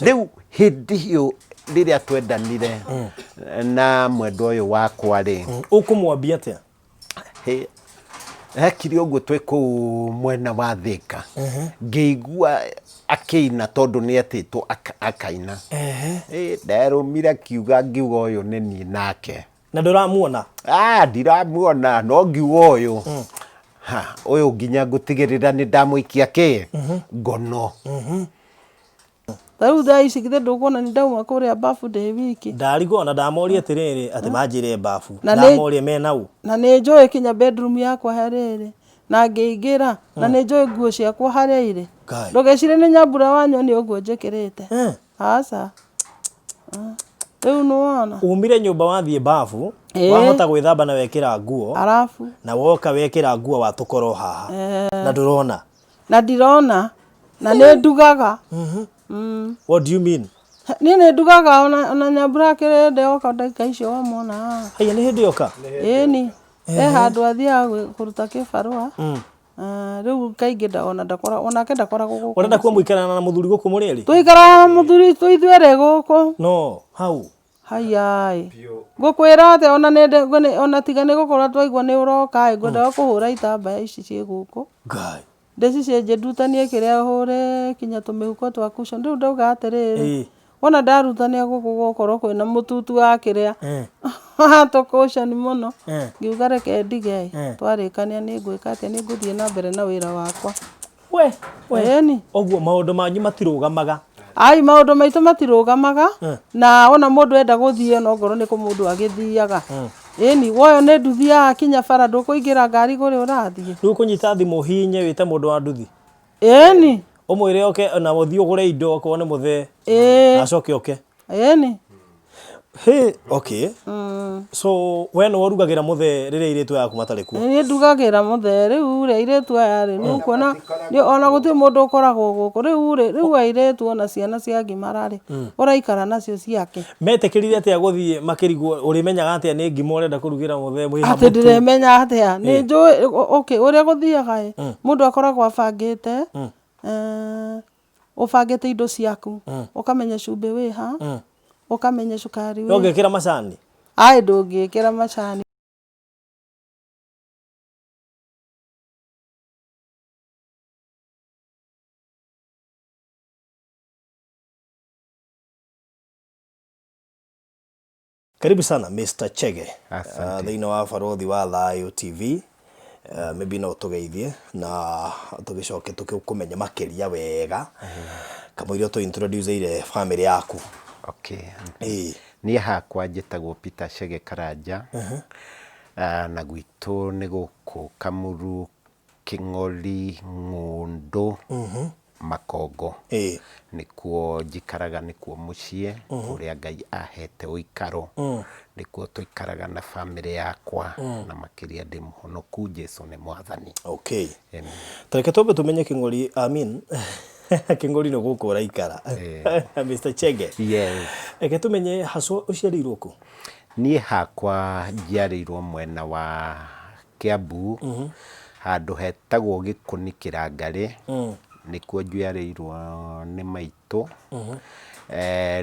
Riu hindi hiyo riria twendanire na mwendwa uyu wakwa ri ukumwambia atia hekire uguo twi kuu mwena wa Thika ngeigua akiina tondu ni atitwo akaina nderumire kiuga ngiuga uyu ni ni nake na nduramuona ndiramuona no ngiuga uyu uyu nginya ngutigirira ni ndamuikia ki ngono Taru thaa ici githe ndukuona ni ndauma kuria bafu ndi wiki ndarigona ndamoria atiriri ati manjire bafu ndamoria me nau na ni njui kinya bedroom yakwa hariri na ngiingira na ni njui nguo ciakwa haria iri ndugecire ni nyambura wanyu ni uguo njikirite aca riu nuona umire nyumba wathie bafu wahota gwithamba na wekira nguo arafu na woka wekira nguo watukoro haha na ndurona na ndirona na ni ndugaga What do you mean? Ni ndugaga ona nyambura kire ndeoka ndagika icio wamona haya ni hindi yoka ni handu athia kuruta kibarua riu kaingi ndaona ndakora ona kenda kora guku urenda kwa muikarana na muthuri guku murieri tuikara na muthuri tuithwere guku no how hayai ngukwira ate ona nende ona tiga ni gukora twaigua ni uroka ngwenda kuhura itambaya ici cie guku guy ndeci cenje ndutanie kiria hure kinya tumihuko twa cushion riu ndauga atiriri wona ndarutania guku gukorwo kwina mututu wa kiria to cushion muno ngiuga reke ndige twarikania ni ngwika atia ni nguthie na mbere na wira wakwa we ni oguo maundu manyu matirugamaga maundu maitu matirugamaga na ona mundu enda guthie no ngoro ni ku mundu agithiaga ni woyo ne nduthia kinya bara ndukuingira ngari guri urathie riu kunyita thimu hinye wite mundu wa nduthi ni umwire oke na muthio gure indo ko ne muthe acoke oke ni okay so when warugagira muthe riria iritu yaku matari ku ni ndugagira muthe riu ria iritu yari ni kuona ni ona guti mundu ukoragwo guku riu iritu ona ciana cia ngimarari uraikara nacio ciake metekirire atia guthie makirigwo urimenyaga atia ni ngimo urenda kurugira muthe mwiha ati ndiremenya atia ni njui okay uria guthiaga mundu akoragwo abangite ubangite indo ciaku ukamenya cumbi wiha ukamenya cukari we ungekira macani ndungikira macani karibu sana Mr. Chege thiini wa barothi wa Thayo TV maybe no tugeithie na tugicoke tukikumenya makiria wega kamwire tu introduce ire family yaku ni hakwa njitagwo Peter Chege Karanja na gwitu ni guku Kamuru King'ori Ng'undu Makongo nikuo njikaraga nikuo mucie uria Ngai ahete uikaro nikuo tuikaraga na family yakwa na makiria ndi muhonoku Jesu ni mwathani tareke tobe tumenye King'ori King'ori no guku uraikara Mr. Chege eke tumenye haso uciarirwo ku ni hakwa njiarirwo mwena wa Kiambu handu hetagwo Gikuni Kirangari nikuo njiarirwo ni maitu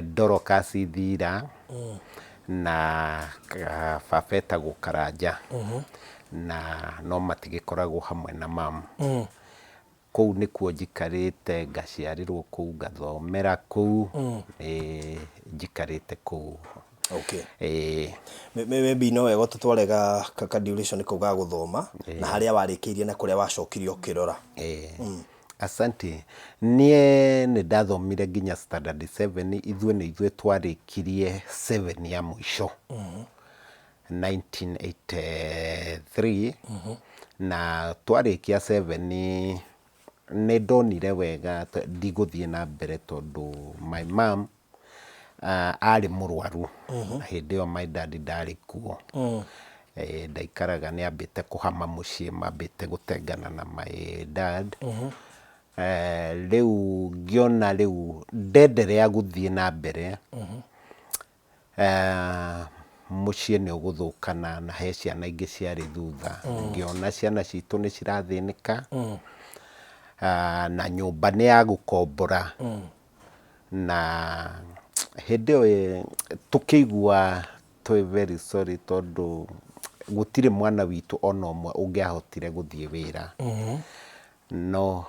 Dorocas Thira na baba etagwo Karanja na no matigikoragwo hamwe na mam kou nikuo njikarite ngaciarirwo kou ngathomera kou njikarite kou maybe no wega tutwarega kaka duration ko ga guthoma na haria warikirie na kuria wacokirio kirora asante nie ni ndathomire nginya standard 7 ithwe ni ithwe twarikirie 7 ya mwisho 1983 na twarikia 7 ni ndonire wega ndiguthie na mbere tondu my mom ari murwaru hindi yo my dad ndari kuo ndaikaraga ni ambite kuhama mucie mambite gutengana na my dad riu ngiona riu ndenderea guthie na mbere mucie ni uguthukana na he ciana ingi ciari thutha ngiona ciana citu ni cirathinika na nyumba ni ya gukombora na hĩndĩ ĩyo tũkĩigua twĩ very sorry tondũ gũtirĩ mwana witũ ona ũmwe ũngĩahotire gũthiĩ wĩra. No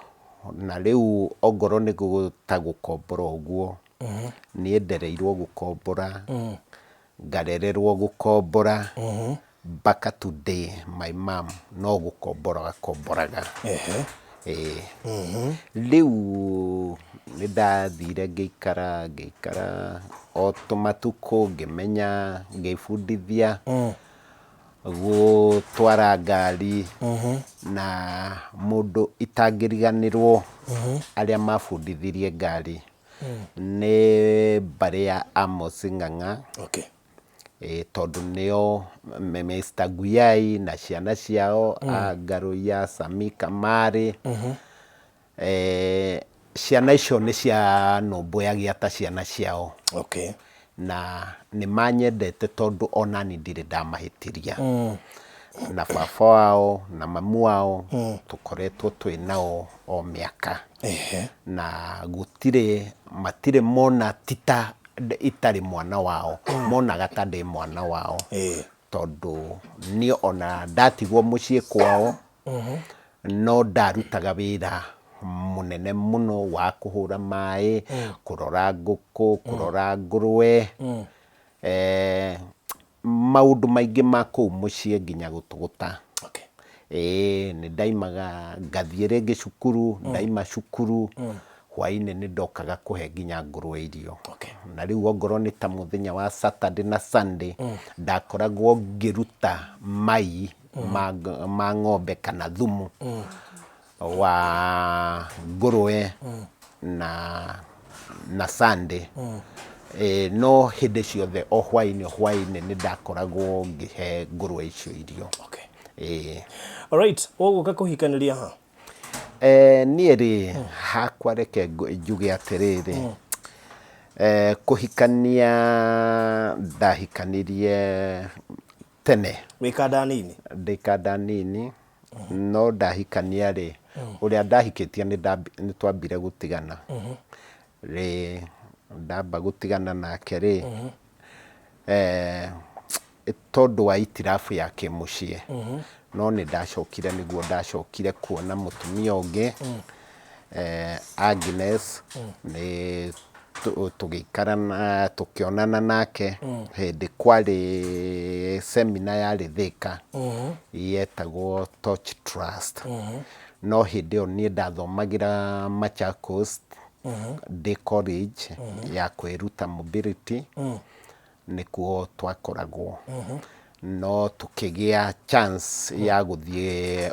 na rĩu ongorwo nĩ gũkombora ũguo, niĩ ndereirwo gũkombora, ngarererwo gũkombora, mpaka today my mom no gũkombora akomboraga. Rĩu nĩ ndathire ngĩikara o tũmatukũ ngĩmenya, ngĩbundithia gũtwara ngari, na mũndũ itangĩriganĩrwo arĩa mabundithirie ngari nĩ mbarĩ ya Amos Ng'ang'a, tondũ nĩo Mr. Nguyai na ciana ciao, Ngarũiya, Sami Kamarĩ. Ciana icio nĩ cianũmbũyagia ta ciana ciao. Na nĩ manyendete tondũ onani ndirĩ ndamahĩtĩria. Na baba wao na mamu wao tũkoretwo twĩ nao o mĩaka. Na matirĩ mona tita itarĩ mwana wao, monaga ta ndĩ mwana wao. Tondũ niĩ ona ndatigwo mũciĩ kwao, no ndarutaga wĩra mũnene mũno wa kũhũra maĩ, kũrora ngũkũ, kũrora ngũrwe, maũndũ maingĩ ma kũu mũciĩ nginya gũtũgũta. Nĩ ndaimaga ngathiĩ rĩngĩ cukuru, ndaima cukuru, hwaĩ-inĩ nĩ ndokaga kũhe nginya ngũrwe irio. Na rĩu ongorwo nĩ ta mũthenya wa Saturday na Sunday, ndakoragwo ngĩruta mai ma ng'ombe kana thumu wa ngũrwe na Sunday. No hĩndĩ ciothe o hwaĩ-inĩ nĩ ndakoragwo ngĩhe ngũrwe icio irio. Alright, ũgũka kũhikanĩria ha? Niĩ rĩ, hakwa reke njuge atĩrĩrĩ, kũhikania ndahikanirie tene. Wĩ kanda nini? Ndĩ kanda nini, no ndahikania rĩ, ũrĩa ndahikĩtie nĩ twambire gũtigana. Ndamba gũtigana nake rĩ, tondũ wa itirabu ya kĩmũciĩ. No nĩ ndacokire nĩguo ndacokire kuona mũtumia ũngĩ, Agnes, nĩ tũgĩikarana tũkĩonana nake hĩndĩ kwarĩ seminar yarĩ Thĩka yetagwo Torch Trust. No hĩndĩ ĩyo niĩ ndathomagĩra Machakos ndĩ college ya kwĩruta mobility, nĩkuo twakoragwo. No tũkĩgĩa chance ya gũthiĩ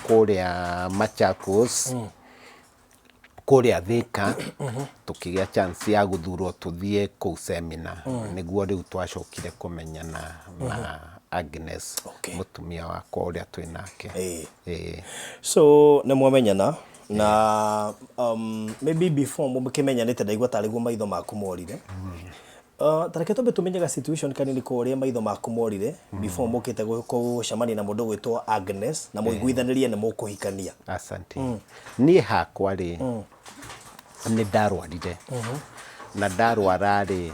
kũrĩa Machakos, kũrĩa Thĩka, tũkĩgĩa chance ya gũthurwo tũthiĩ kũu seminar. Nĩguo rĩu twacokire kũmenyana na Agnes, mũtumia wakwa ũrĩa twĩ nake. So nĩ mwamenyana na maybe before mũkĩmenyanĩte ndaigua tarĩ guo maitho maku morire. Tareke twambe tumenyaga situation kanini kũrĩa maitho maku morire before mũkĩte gũcemania na mũndũ gwĩtwo Agnes na mũiguithanĩrie nĩ mũkũhikania. Asante. Niĩ hakwa rĩ, nĩ ndarwarire, na ndarwara rĩ,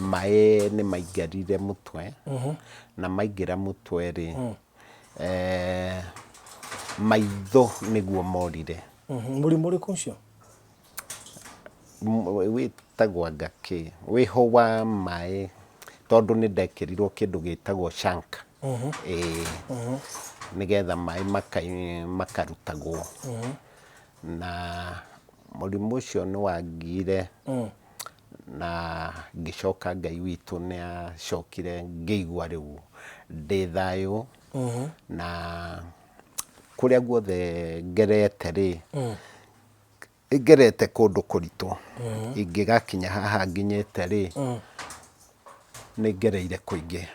maĩ nĩ maingĩrire mũtwe, na maingĩra mũtwe rĩ, maitho nĩguo morire. Mũrimũ ũrĩkũ ũcio? Wĩtagwo ngakĩ, wĩho wa maĩ, tondũ nĩ ndekĩrirwo kĩndũ gĩtagwo shank, nĩgetha maĩ makarutagwo. Na mũrimũ ũcio nĩ wangire, na ngĩcoka Ngai witũ nĩ acokire ngĩigua rĩu ndĩ thayũ. Na kũrĩa guothe ngerete rĩ, ngerete kũndũ kũritũ, ingĩgakinya haha nginyĩte rĩ, nĩ ngereire kũingĩ.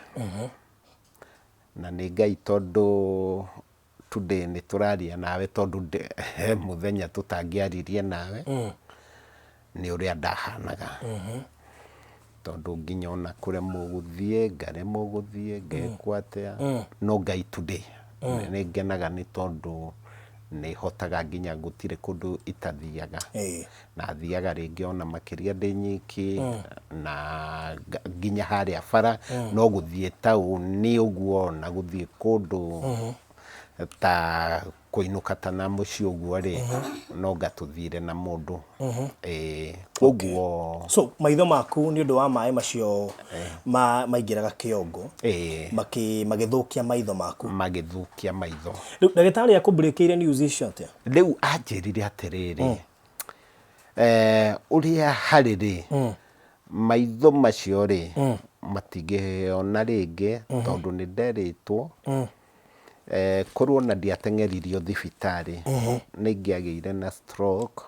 Na nĩ Ngai tondũ today nĩ tũraria nawe, tondũ mũthenya tũtangĩaririe nawe, nĩ ũrĩa ndahanaga. Tondũ nginya ona kũrĩa mũgũthiĩ, ngaremwo gũthiĩ, ngekwo atĩa, no Ngai today nĩ ngenaga nĩ tondũ nĩ hotaga nginya gũtirĩ kũndũ itathiaga na thiaga rĩngĩ ona makĩria ndĩ nyiki na nginya harĩa bara no gũthiĩ taũni ũguo na gũthiĩ kũndũ ta kũinũka ta na mũciĩ ũguo rĩ no ngatũthire na mũndũ koguo so maitho maku nĩ ũndũ wa maĩ macio maingĩraga kĩongo magĩthũkia maitho maku magĩthũkia maitho rĩu ndagĩtarĩ akũbreakĩire news icio atĩa rĩu anjĩrire atĩrĩrĩ ũrĩa harĩ rĩ maitho macio rĩ matingĩona rĩngĩ tondũ nĩ nderĩtwo korwo na ndiateng'eririo thibitarĩ nĩ ingĩagĩire na stroke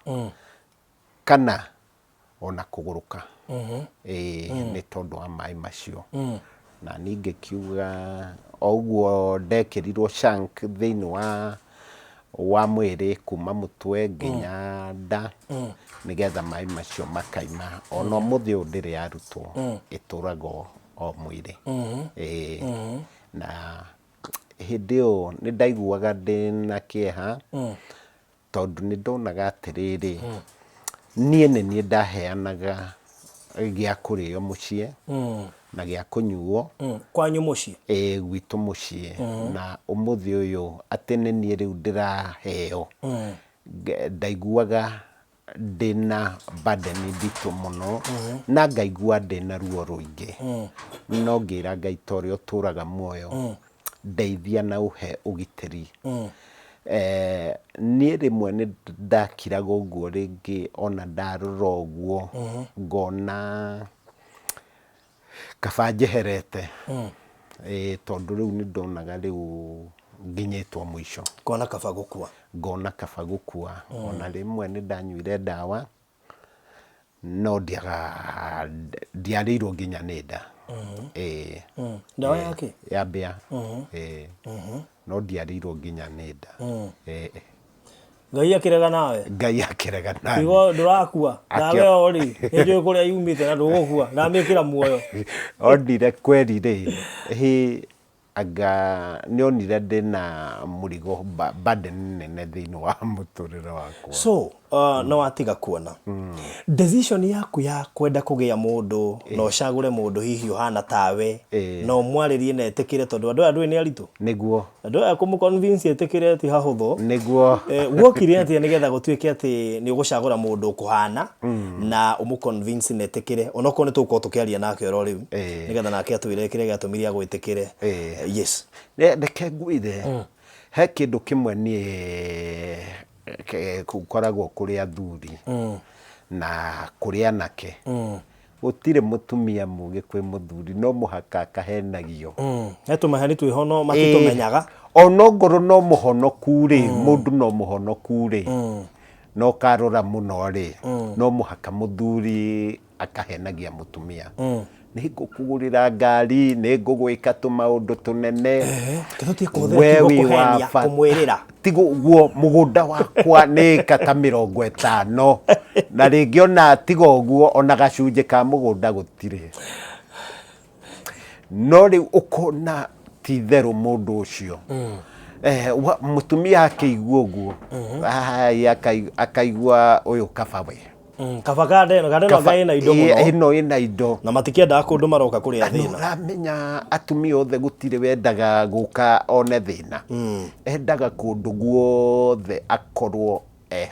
kana ona kũgũrũka nĩ tondũ wa maĩ macio na ningĩ kiuga oguo ndekĩrirwo shank thĩinĩ wa mwĩrĩ kuma mũtwe nginya nda nĩgetha maĩ macio makaima ona mũthĩ ũyũ ndĩrĩ arutwo ĩtũraga o mwĩrĩ na hĩndĩ ĩyo nĩ ndaiguaga ndĩna kĩeha tondũ nĩ ndonaga atĩrĩrĩ niĩ nĩ niĩ ndaheanaga gĩa kũrĩo mũciĩ na gĩa kũnyuo kwanyu mũciĩ gwitũ mũciĩ na ũmũthĩ ũyũ atĩ nĩ niĩ rĩu ndĩraheo ndaiguaga ndĩna burden nditũ mũno na ngaigua ndĩna ruo rũingĩ no ngĩra Ngai ta ũrĩa ũtũraga muoyo ndeithia na ũhe ũgitĩri niĩ rĩmwe nĩ ndakiraga ũguo rĩngĩ ona ndarora ũguo ngona kaba njeherete tondũ rĩu nĩ ndonaga rĩu nginyĩtwo mũico ngona kaba gũkua ona rĩmwe nĩ ndanyuire ndawa no ndiarĩirwo nginya nĩ nda ndawa yake ya mbĩa no ndiarĩirwo nginya nĩ nda Ngai akĩrega nawe Ngai akĩrega nawe igo ndũrakua nawe ori nĩnjũĩ kũrĩa yumĩte na ndũgũkua ndamĩkĩra muoyo ondire kweri rĩ anga nĩonire ndĩna mũrigo burden nene thĩinĩ wa mũtũrĩre wakwa so no watiga kuona decision yaku ya kwenda kũgĩa mũndũ no ũcagũre mũndũ hihi ũhana tawe no mwarĩrie na etĩkĩre tondũ andũ nĩ aritũ nĩguo andũ kũmũconvince etĩkĩre ti hahũthũ nĩguo wokire atĩ nĩgetha gũtuĩke atĩ nĩ ũgũcagũra mũndũ ũkũhana na ũmũconvince na etĩkĩre onokorwo nĩ tũgũkorwo tũkĩaria nake oro rĩu nĩgetha nake atwĩre kĩrĩa gĩatũmire agwĩtĩkĩre yes reke ngwĩre he kĩndũ kĩmwe niĩ koragwo kũrĩ athuri na kũrĩ anake gũtirĩ mũtumia mũgĩ kwĩ mũthuri no mũhaka akahenagio tũmaheni twĩho no matitũmenyaga ona ngoro no mũhonoku rĩ mũndũ no mũhonoku rĩ no karora mũno rĩ no mũhaka mũthuri akahenagia mũtumia nĩ ngũkũgũrĩra ngari nĩ ngũgwĩka tũmaũndũ tũnene we wĩ kũmwĩrĩra tigo guo mũgũnda wakwa nĩ kata 50 na rĩngĩ ona tigo guo ona gacunjĩ ka mũgũnda gũtirĩ no rĩu ũkona ti therũ mũndũ ũcio mũtumia akĩigua ũguo akaigua ũyũ kaba we kaba gade na indo mũno ĩna indo na matikĩendaga kũndũ maroka kũrĩa thĩna ũramenya atumia othe gũtirĩ wendaga gũka one thĩna endaga kũndũ guothe akorwo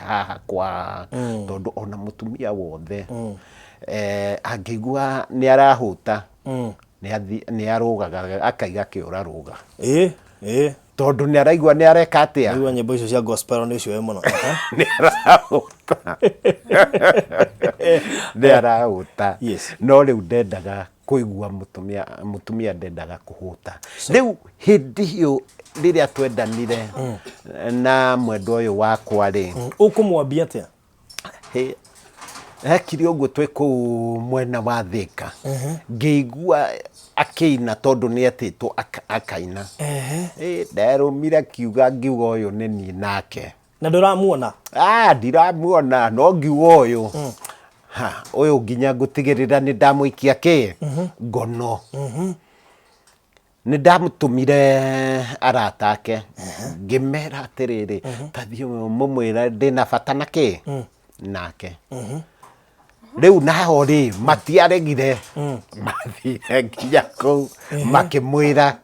haha kwa tondũ ona mũtumia wothe angĩigua nĩ arahũta nĩ arũgaga akaiga kĩora rũga tondũ nĩ araigua nĩ areka atĩa aigua nyĩmbo icio cia gospel nĩ cio mũno nĩ arahũta nĩ arahũta no rĩu ndendaga kũigua mũtumia ndendaga kũhũta rĩu hĩndĩ ĩyo rĩrĩa twendanire na mwendwa ũyũ wakwa rĩ ũkũmwambia atĩa hekire ũguo twĩ kũu mwena wa Thĩka ngĩigua akĩina tondũ nĩ etĩtwo akaina nderũmire kiuga ngiuga ũyũ nĩ niĩ nake na ndũramuona ndiramuona no ngiuga ũyũ ũyũ nginya ngũtigĩrĩra nĩ ndamũikia ngono nä ndamutumire arata ake ngimera atiriri tathie mumwira ndina bata na ki nake riu nao ri matiaregire mathire nginya kuu makimwira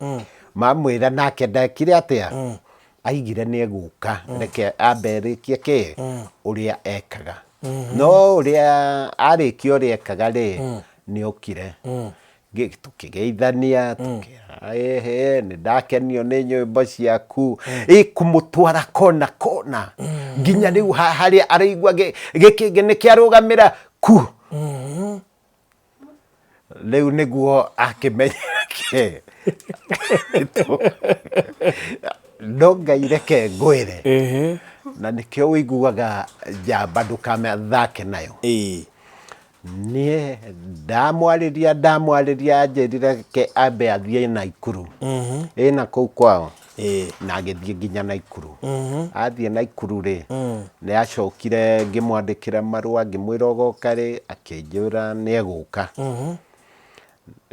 mamwira nake ndekire atia aigire nä egåka reke ambe rĩkie kä ũrĩa ekaga no ũrĩa arĩkia ũrĩa ekaga rĩ nĩ okire tũkĩgeithania nĩ ndakenio nĩ nyĩmbo ciaku kũmũtwara kona kona nginya rĩu harĩa araigua gĩkĩngĩ nĩ kĩarũgamĩra ku rĩu nĩguo akĩmenyera ke no Ngai reke ngwĩre na nĩkĩo ũiguaga njamba ndũkamathake nayo niĩ ndamwarĩria anjĩrire ke ambe athiĩ Naikuru na kũu kwao na agĩthiĩ nginya Naikuru athiĩ Naikuru rĩ nĩ acokire ngĩmwandĩkĩra marũa ngĩmwĩra ũgoka rĩ akĩnjĩra nĩ egũka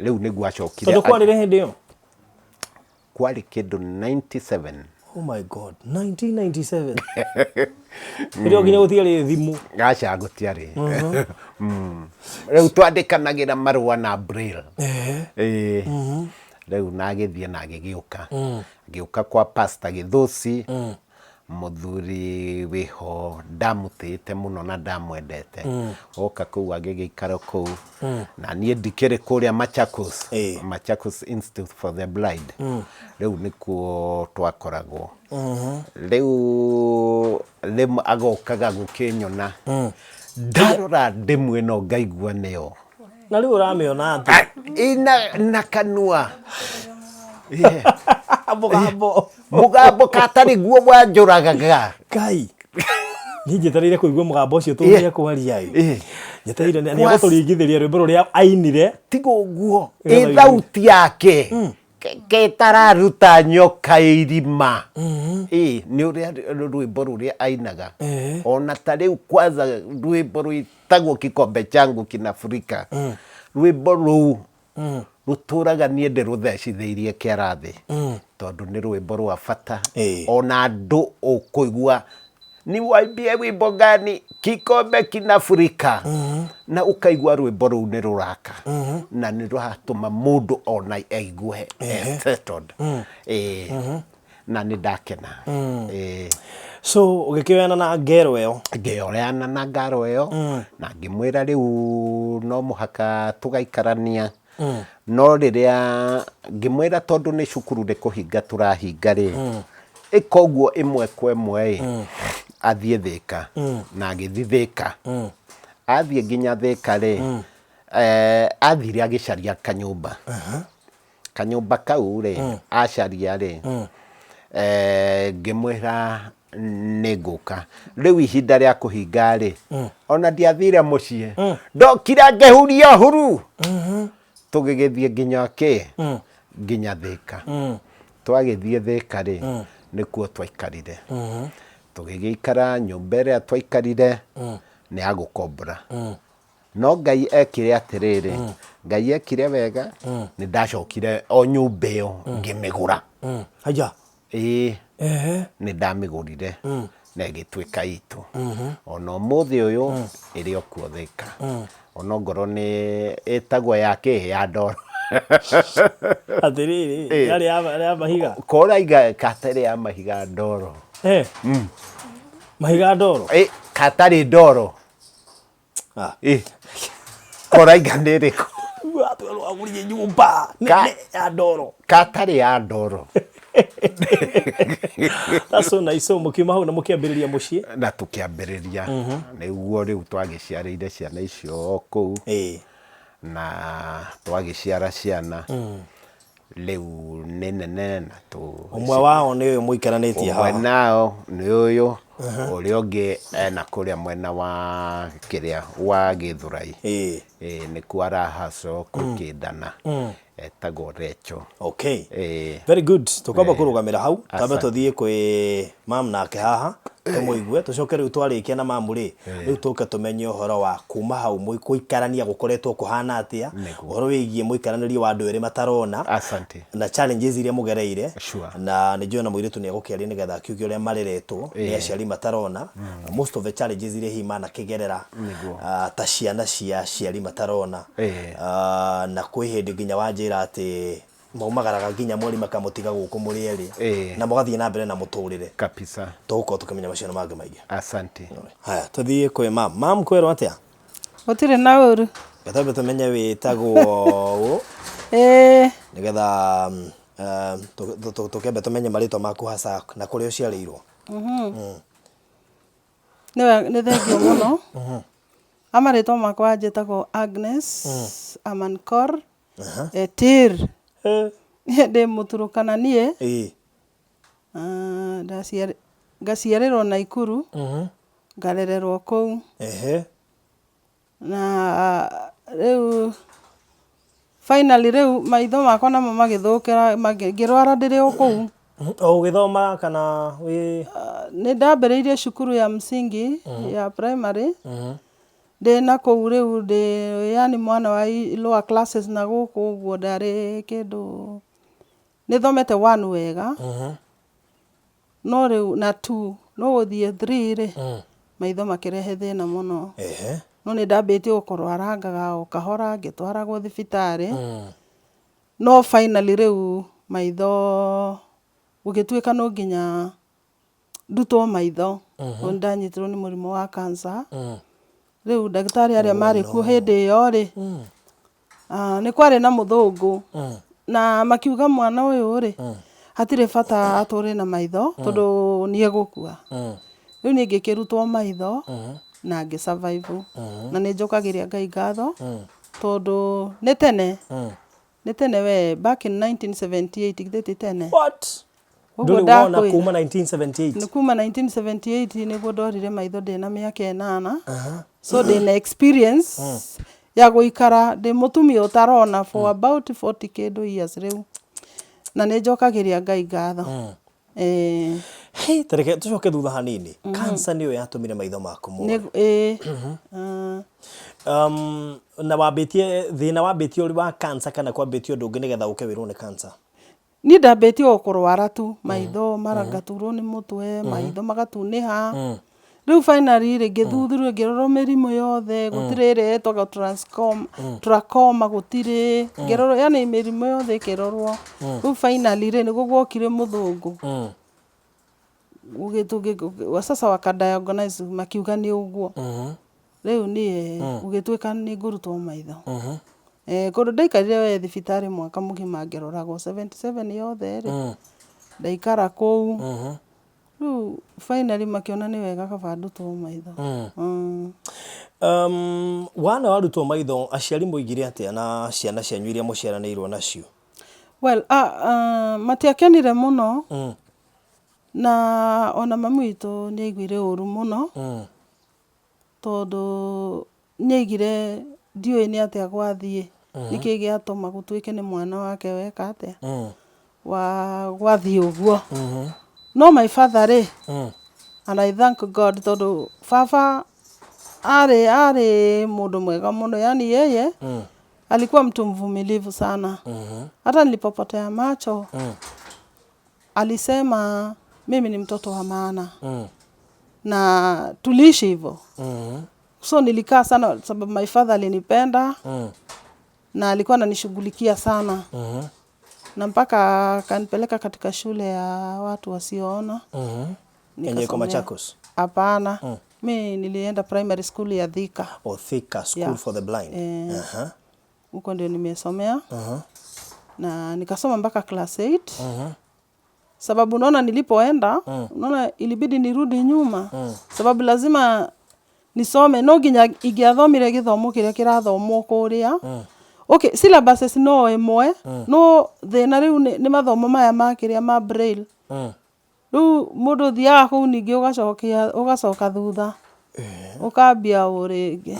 rĩu nĩguo acokire tondũ kwarĩ hĩndĩ ĩyo kwarĩ kĩndũ 97 oh my god 1997 ndio nginya gũtiarĩ thimũ gaca gũtiarĩ rĩu twandĩkanagĩra marũa na Braille rĩu nagĩthiĩ na agĩgĩũka kwa Pastor Gĩthũci mũthuri wĩho ndamũtĩte mũno na ndamwendete oka kũu agĩgĩikara kũu na niĩ ndikĩrĩ kũrĩa Machakos Institute for the Blind rĩu nĩkuo twakoragwo rĩu agokaga gũkĩnyona ndarora ndĩmwe ĩno ngaigua nĩyo na rĩu ũramĩona atĩ na kanua mũgambo katarĩ guo wanjũragaga Ngai niĩ njetereire kũigua mũgambo ũcio tũrĩa kwaria njetereire nĩ agũtũringithĩria rwĩmbo rũrĩa ainire tiga ũguo thauti yake ketararuta nyoka irima nĩ ũrĩa rwĩmbo rũrĩa ainaga ona ta rĩu kwanza rwĩmbo rwĩtagwo Kikombe Changu Kinafurika rwĩmbo rũu rũtũraga niĩ ndĩrũthecithĩirie kĩarathi tondũ nĩ rwĩmbo rwa bata ona andũ ũkũigua ni waimbie wimbo gani Kikombe Kinafurika na ukaigua rwĩmbo rũu nĩ rũraka na nĩ rũratũma mũndũ ona aigue settled na nĩ ndakena so ũgĩkĩoyana na ngero ĩyo ngĩoyana na ngaro ĩyo na ngĩmwĩra rĩu no mũhaka tũgaikarania no rĩrĩa ngĩmwĩra tondũ nĩ cukuru nĩ kũhinga tũrahinga rĩ ĩka ũguo ĩmwe kwa ĩmwe athiĩ Thĩka na agĩthiĩ Thĩka athiĩ nginya Thĩka rĩ athire agĩcaria kanyũmba kau rĩ acaria rĩ ngĩmwĩra nĩ ngũka rĩu ihinda rĩa kũhinga rĩ ona ndiathire mũciĩ ndokira ngĩhuria huru tũgĩgĩthiĩ nginya Thĩka twagĩthiĩ Thĩka rĩ nĩkuo twaikarire tũgĩgĩikara nyũmba ĩrĩa twaikarire nĩ ya gũkombora no Ngai ekire atĩrĩrĩ Ngai ekire wega nĩ ndacokire o nyũmba ĩyo ngĩmĩgũra nĩ ndamĩgũrire na ĩgĩtuĩka itũ ona ũmũthĩ ũyũ ĩrĩ o kuo Thĩka ona ngoro nĩ ĩtagwo ya ndoro atĩrĩrĩ yarĩ ya mahiga koraiga katarĩ ya mahiga ndoro mahiga ndoro katarĩ ndoro koraiga nĩ rĩkũ agũrie nyũmba ya ndoro katarĩ ya ndoro that's so nice so mũkiuma hau na mũkĩambĩrĩria mũciĩ na tũkĩambĩrĩria nĩguo rĩu twagĩciarĩire ciana icio kũu na twagĩciara ciana rĩu nĩ nene na ũmwe wao nĩ ũyũ mũikaranĩtie haha ũmwe nao nĩ ũyũ ũrĩa ũngĩ ena kũrĩa mwena wa kĩrĩa wa Gĩthũrai nĩkuo arahaco kũkĩndana etagwo Recho. Okay. Very good. Tukamba kurugamira hau. Tambe tuthie kwi mam nake haha. Tumuigue tucoke riu twarikia na mamu ri. Riu tuke tumenye uhoro wa kuma hau muikarania gukoretwo kuhana atia. Uhoro wigie muikaraniri wa andu eri matarona. Asante. Na challenges iria mugereire. Sure. Na ni jona muiritu ni agukiaria nigetha akiuge uria mariretwo ni aciari matarona. Most of the challenges iria himana kigerera ta ciana cia aciari matarona. Na kwi hindi nginya wanjira ati maumagaraga nginya mwari makamutiga guku muri eri na mugathie na mbere na muturire kabisa tuko tukimenya maciano mangĩ maingĩ. Asante. Haya tuthie kwi mam kwero atia gutire na uru gatambe tumenye witagwo u nigetha tukembe tumenye marĩtwa maku hasa na kũrĩa ũciarĩirwo. Nĩ thengio mũno. Amarĩtwa makwa njĩtagwo Agnes Amankor Etir. Ndĩ Mũturukana niĩ. Ngaciarĩrwo Naikuru. Ngarererwo kũu. Na rĩu finally rĩu maitho makwa namo magĩthũkĩra ngĩrwara ndĩrĩ o kũu. Ũgĩthoma kana wĩ nĩ ndambĩrĩirie cukuru ya msingi ya primary. Ndĩna kũu rĩu yani mwana wa lower classes na gũkũ ũguo ndarĩ kĩndũ nĩthomete 1 wega. No rĩu na 2 no gũthiĩ 3 rĩ maitho makĩrehe thĩna mũno. No nĩ ndambĩtie gũkorwo ngaga o kahora ngĩtwaragwo thibitarĩ. No finally rĩu maitho gũgĩtuĩka no nginya ndutwo maitho. Ndanyitirwo nĩ mũrimũ wa cancer. Rĩu ndagĩtarĩ arĩa marĩ kuo hĩndĩ ĩyo rĩ nĩ kwarĩ na mũthũngũ na makiuga mwana ũyũ rĩ hatirĩ bata atũre na maitho tondũ nĩ egũkua. Rĩu niĩ ngĩkĩrutwo maitho na ngĩ survive na nĩ njokagĩria Ngai ngatho tondũ nĩ tene we back in 1978 githĩti tene. What? Ndũrĩ wona kuma 1978? Nĩ kuma 1978 nĩguo ndorire maitho ndĩna mĩaka 8. So ndĩna experience ya gũikara ndĩ mũtumia ũtarona for about 40 kĩndũ years rĩu na nĩ njokagĩria Ngai ngatho. Hey, tareke tucoke thutha hanini. Cancer niyo yatũmire maitho maku moru. Na wambĩtie thĩna wambĩtie ũrĩ wa cancer kana kwambĩtie ũndũ ũngĩ nĩgetha ũkewĩrwo nĩ cancer? Niĩ ndambĩtie o kũrwara tu maitho marangaturwo nĩ mũtwe maitho magatunĩha. Rĩu finally rĩ ngĩthuthurio ngĩrorwo mĩrimũ yothe gũtirĩ ĩrĩa yetagwo trachoma gũtirĩ ngĩrorwo yani mĩrimũ yothe ĩkĩrorwo. Rĩu finally rĩ nĩguo guokire mũthũngũ. Sasa wakadiagnose makiuga nĩ ũguo. Rĩu niĩ gũgĩtuĩka nĩ ngũrutwo maitho. Kũndũ ndaikarire we thibitarĩ mwaka mũgima ngĩroragwo 77 yothe rĩ ndaikara kũu. Rĩu finally makiona nĩ wega kaba ndutwo maitho. Wana warutwo maitho aciari mũigire atĩa na ciana cianyu iria mũciaranĩirwo nacio? Well, matiakenire mũno. Na ona mamu witũ nĩ aiguire ũru mũno tondũ nĩ aigire ndiũĩ nĩ atĩa gwathiĩ nĩkĩĩ gĩatũma gũtuĩke nĩ mwana wake weka atĩa gwathiĩ ũguo. No my father rĩ and I thank God tondũ baba arĩ mũndũ mwega mũno yani yeye alikuwa mtu mvumilivu sana. Hata nilipopotea macho alisema mimi ni mtoto wa maana. Na tuliishi hivyo. So nilikaa sana sababu my father alinipenda na alikuwa ananishughulikia sana. Na mpaka akanipeleka katika shule ya watu wasioona. Yenye kwa Machakos? Hapana. Mimi nilienda primary school ya Thika. Thika School for the Blind. Huko ndio nimesomea. Na nikasoma mpaka class 8. Sababu unaona nilipoenda, unaona ilibidi nirudi nyuma. Sababu lazima nisome no nginya ingĩathomire gĩthomo kĩrĩa kĩrathomwo kũrĩa. Okay, syllabuses no ĩmwe, no thĩna rĩu nĩ mathomo maya ma kĩrĩa ma braille. Rĩu mũndũ thiaga kũu ningĩ ũgacoka thutha. Ũkambia ũrĩngĩ.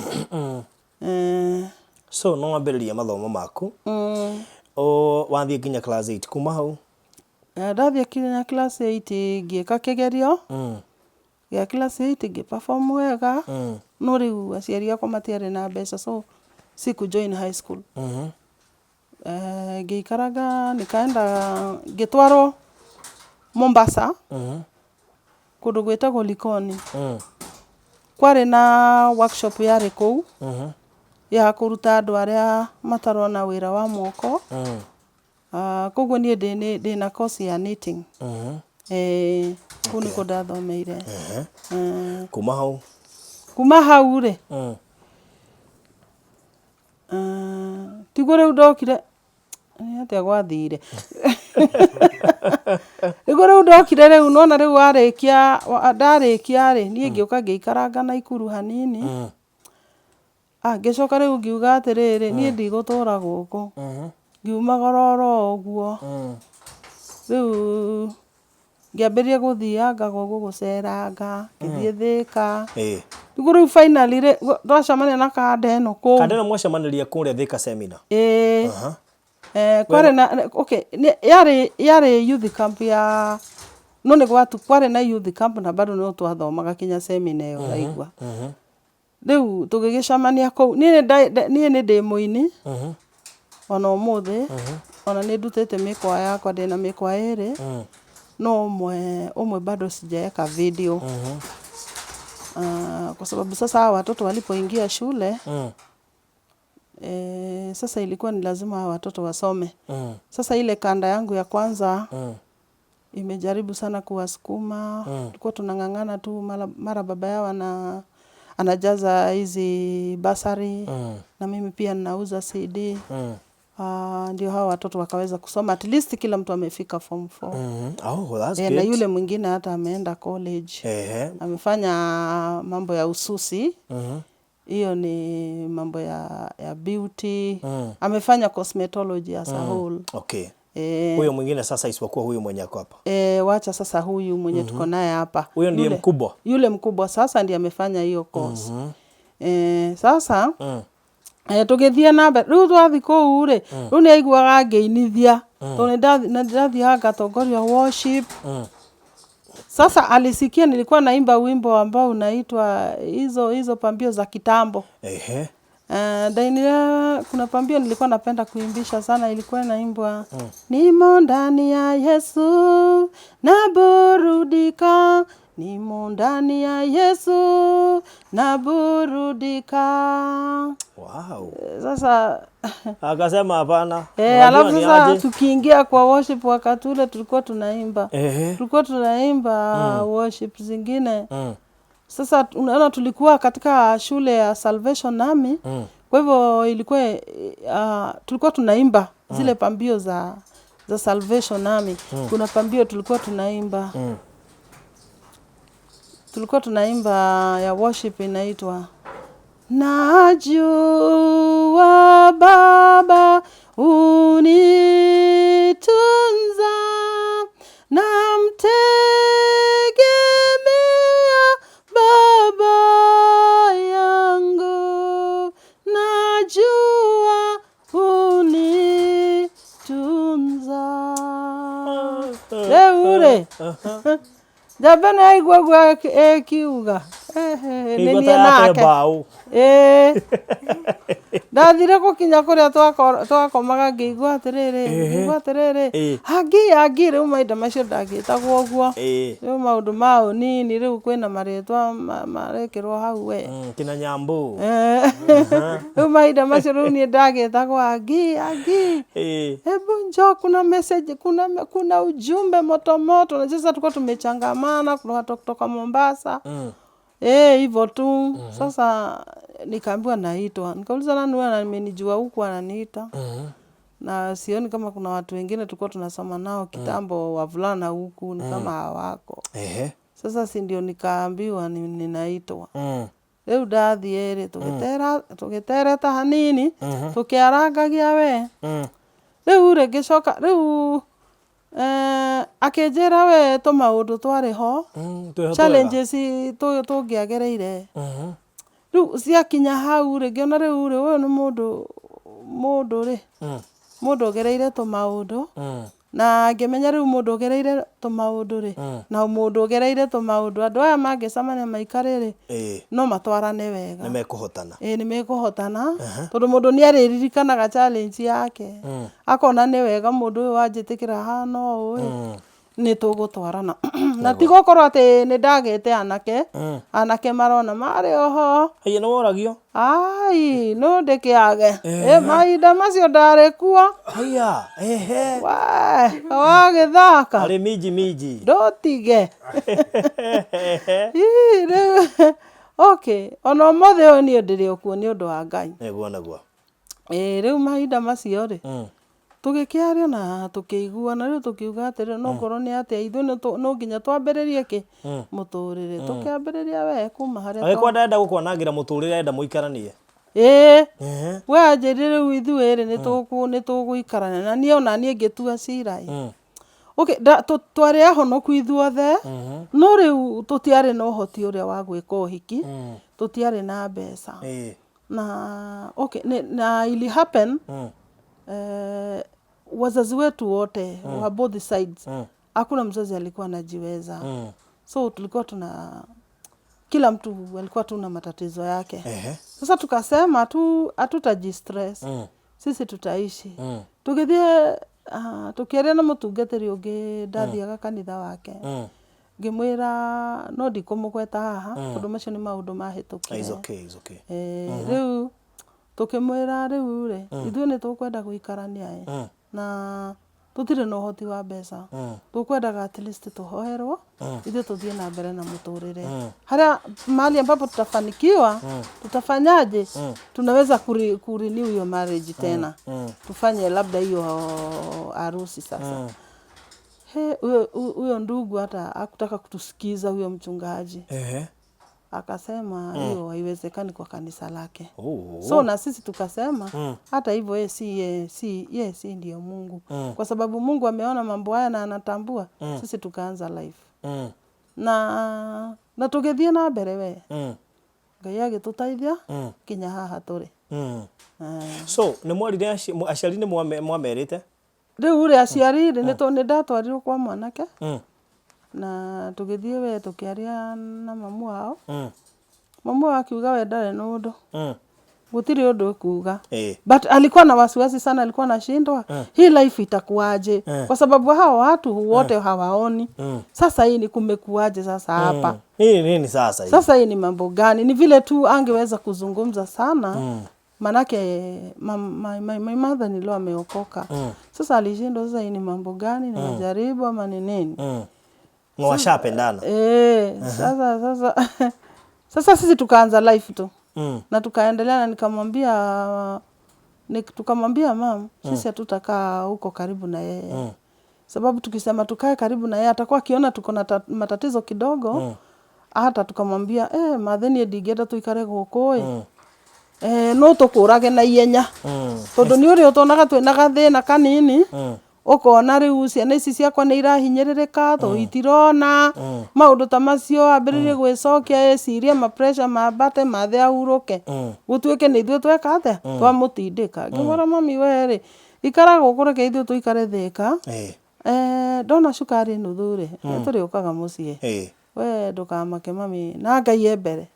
So no wambĩrĩria mathomo maku. Wathiĩ nginya class 8 kuma hau? Ndathiĩ kinya class 8 ngĩka kĩgerio gĩa class 8 ngĩ-perform wega no rĩu aciari akwa matiarĩ na mbeca so siku-join high school. Ngĩikaranga nikaenda ngĩtwarwo Mombasa kũndũ gwĩtagwo Likoni. Kwarĩ na workshop yarĩ kũu ya kũruta andũ arĩa matarona wĩra wa moko. Koguo niĩ ndĩna course ya knitting. Kũu nĩkuo ndathomeire. Kuma hau? Kuma hau rĩ, tiguo rĩu ndokire nĩ atĩa gwathire. Tiguo rĩu ndokire rĩu nona rĩu ndarĩkia rĩ niĩ ngĩũka ngĩikaranga Naikuru hanini. Ngĩcoka rĩu ngiuga atĩrĩrĩ niĩ ndigũtũra gũkũ. Ngiumagara oro ũguo. Rĩu ngĩambĩrĩria gũthianga gũkũ gũceranga ngĩthiĩ Thĩka. Rĩu rĩu finally twacemania na Kandeno kũu. Kandeno mwacemanĩria kũrĩa Thĩka seminar? Kwarĩ na yarĩ youth camp ya no nĩ gwatu kwarĩ na youth camp na bado no twathomaga kinya seminar ĩyo ũraigua. Rĩu tũgĩgĩcemania kũu niĩ nĩ ndĩ mũini ona ũmũthĩ ona nĩ ndutĩte mĩkwa yakwa ndĩna mĩkwa ĩrĩ no ũmwe bado sijaeka video. Kwa sababu sasa watoto walipoingia shule sasa ilikuwa ni lazima watoto wasome. Sasa ile kanda yangu ya kwanza imejaribu sana kuwasukuma. Tulikuwa tunang'ang'ana tu mara baba yao anajaza hizi basari na mimi pia ninauza CD. Ndio hao watoto wakaweza kusoma at least kila mtu amefika form 4. That's good. Na yule mwingine hata ameenda college. Amefanya mambo ya ususi. Hiyo ni mambo ya beauty. Amefanya cosmetology as a whole. Huyo mwingine sasa isipokuwa huyu mwenye ako hapa. Wacha sasa huyu mwenye tuko naye hapa. Huyo ndiye mkubwa. Yule mkubwa sasa ndiye amefanya hiyo course. Sasa tũgĩthiĩ na mbere rĩu twathi kũu rĩ rĩu nĩ aiguaga ngĩinithia tondũ nĩndathiaga ngatongoria worship. Sasa alisikia nilikuwa naimba wimbo ambao unaitwa hizo pambio za kitambo. Kuna pambio nilikuwa napenda kuimbisha sana ilikuwa naimbwa nimo ndani ya Yesu naburudika. Nimo ndani ya Yesu naburudika. Sasa akasema hapana. Alafu sasa tukiingia kwa worship wakati ule tulikuwa tunaimba worship zingine. Sasa unaona tulikuwa katika shule ya Salvation Army. Kwa hivyo ilikuwa tulikuwa tunaimba zile pambio za Salvation Army. Kuna pambio tulikuwa tunaimba ya worship inaitwa Najua Baba unitunza namtegemea Baba yangu. Najua unitunza. Ure Jabana aigua ekiuga. Nenie nake. Ndathire gũkinya kũrĩa twakomaga ngĩigua atĩrĩrĩ Hagi rĩu mahinda macio ndangĩtagwo ũguo. Rĩu maũndũ ma ũnini rĩu kwĩna marĩtwa marekĩrwo hau we. Kina Nyambu. Rĩu mahinda macio rĩu niĩ ndagĩtagwo Hagi. Hebu njoo kuna message kuna ujumbe moto na sasa tulikuwa tumechangamana kutoka Mombasa. Hivyo tu. Sasa nikaambiwa naitwa. Nikauliza nani wewe amenijua huku ananiita. Na sioni kama kuna watu wengine tulikuwa tunasoma nao kitambo wavulana huku ni kama hawako. Sasa si ndio nikaambiwa ninaitwa. Rĩu ndathiĩ tũgĩtereta hanini tũkĩarangagia we. Rĩu ngĩcoka rĩu akĩnjĩra we tũmaũndũ twarĩ ho challenges tũngĩagereire. Rĩu ciakinya hau ngĩona rĩu ũyũ nĩ mũndũ rĩ mundu ugereire tu maundu na ngimenya riu mundu ugereire tu maundu ri na mundu ugereire tu maundu andu aya mangicamania maikare ri no matwarane wega ni mekuhotana tondu mundu ni ariririkanaga challenge yake akona ni wega mundu uyu wanjitikira hana uyu ni tugutwarana na ti gukorwo ati ni ndagite anake marona mari oho ai no woragio ai no ndikiage mahinda macio ndari kuo haya wagithaka ari miji ndotige okay ona ũmũthĩ ũyũ niĩ ndĩrĩ o kuo nĩ ũndũ wa Ngai naguo rĩu mahinda macio rĩ tũgĩkĩaria na tũkĩiguana rĩu tũkiuga atĩrĩ no korwo nĩ atĩa ithuĩ no nginya twambĩrĩrie kĩ mũtũrĩre tũkĩambĩrĩria we kuma harĩa agĩkwa ndenda gũkwanangira mũtũrĩre enda mũikaranie we anjĩrire rĩu ithuĩ rĩ nĩ tũgũikarania na niĩ ona niĩ ngĩtua cira okay twarĩ ahonoku ithuothe no rĩu tũtiarĩ na ũhoti ũrĩa wa gwĩka ũhiki tũtiarĩ na mbeca na okay na ili happen wazazi wetu wote wa both sides hakuna mzazi alikuwa anajiweza so tulikuwa kila mtu alikuwa tuna matatizo yake sasa tukasema hatutajistress sisi tutaishi tugithie tukiaria na mutungatiri ungi ndathiaga kanitha wake ngimwira no ndikumugweta haha tondu macio ni maundu mahitukia it's okay riu tukimwira riu ri ithuĩ ni tukwenda guikarania na tutire na uhoti wa mbeca tukwendaga at least tuhoerwo ithuĩ tuthie na mbere na muturire haria mahali ambapo tutafanikiwa tutafanyaje tunaweza kurenew hiyo marriage tena tufanye labda hiyo harusi sasa huyo ndugu hata hakutaka kutusikiza huyo mchungaji akasema hiyo haiwezekani kwa kanisa lake so na sisi tukasema hata hivyo yeye si ndio Mungu kwa sababu Mungu ameona mambo haya na anatambua sisi tukaanza life na tugethie na mbere we Ngai agĩtũteithia kinya haha tũrĩ so nĩ mwarire aciari nĩ mwamerĩte rĩu rĩ aciari nĩ ndatwarirwo kwa mwanake na tugithie we tukiaria na mamu wao mamu akiuga we ndare na undu gutiri undu kuuga but alikuwa na wasiwasi sana alikuwa anashindwa hii life itakuaje kwa sababu hao watu wote hawaoni sasa hii ni kumekuaje sasa hapa hii nini sasa hii ni mambo gani ni vile tu angeweza kuzungumza sana manake my mother nilo ameokoka sasa alishindwa sasa hii ni mambo gani na majaribu ama ni nini mwashapendana sasa sisi tukaanza life tu na tukaendelea na tukamwambia mam sisi hatutakaa huko karibu na yeye sababu tukisema tukae karibu na yeye atakuwa akiona tuko na matatizo kidogo hata tukamwambia matheni ndigenda tuikare guku no tukurage na ihenya tondu ni uri utonaga twina thina kanini ukona riu ciana ici ciakwa ni irahinyiririka tu itirona maundu ta macio ambiririe gwicokia ciria ma pressure mambate mathe ahuruke gutuike ni ithuĩ tweka atĩa twamutindĩka ngĩmwĩra mami we rĩ ikara gũkũ reke ithuĩ tuikare thĩka ndona cukari nuthu rĩ tũrĩũkaga mũciĩ we ndukamake mami na Ngai e mbere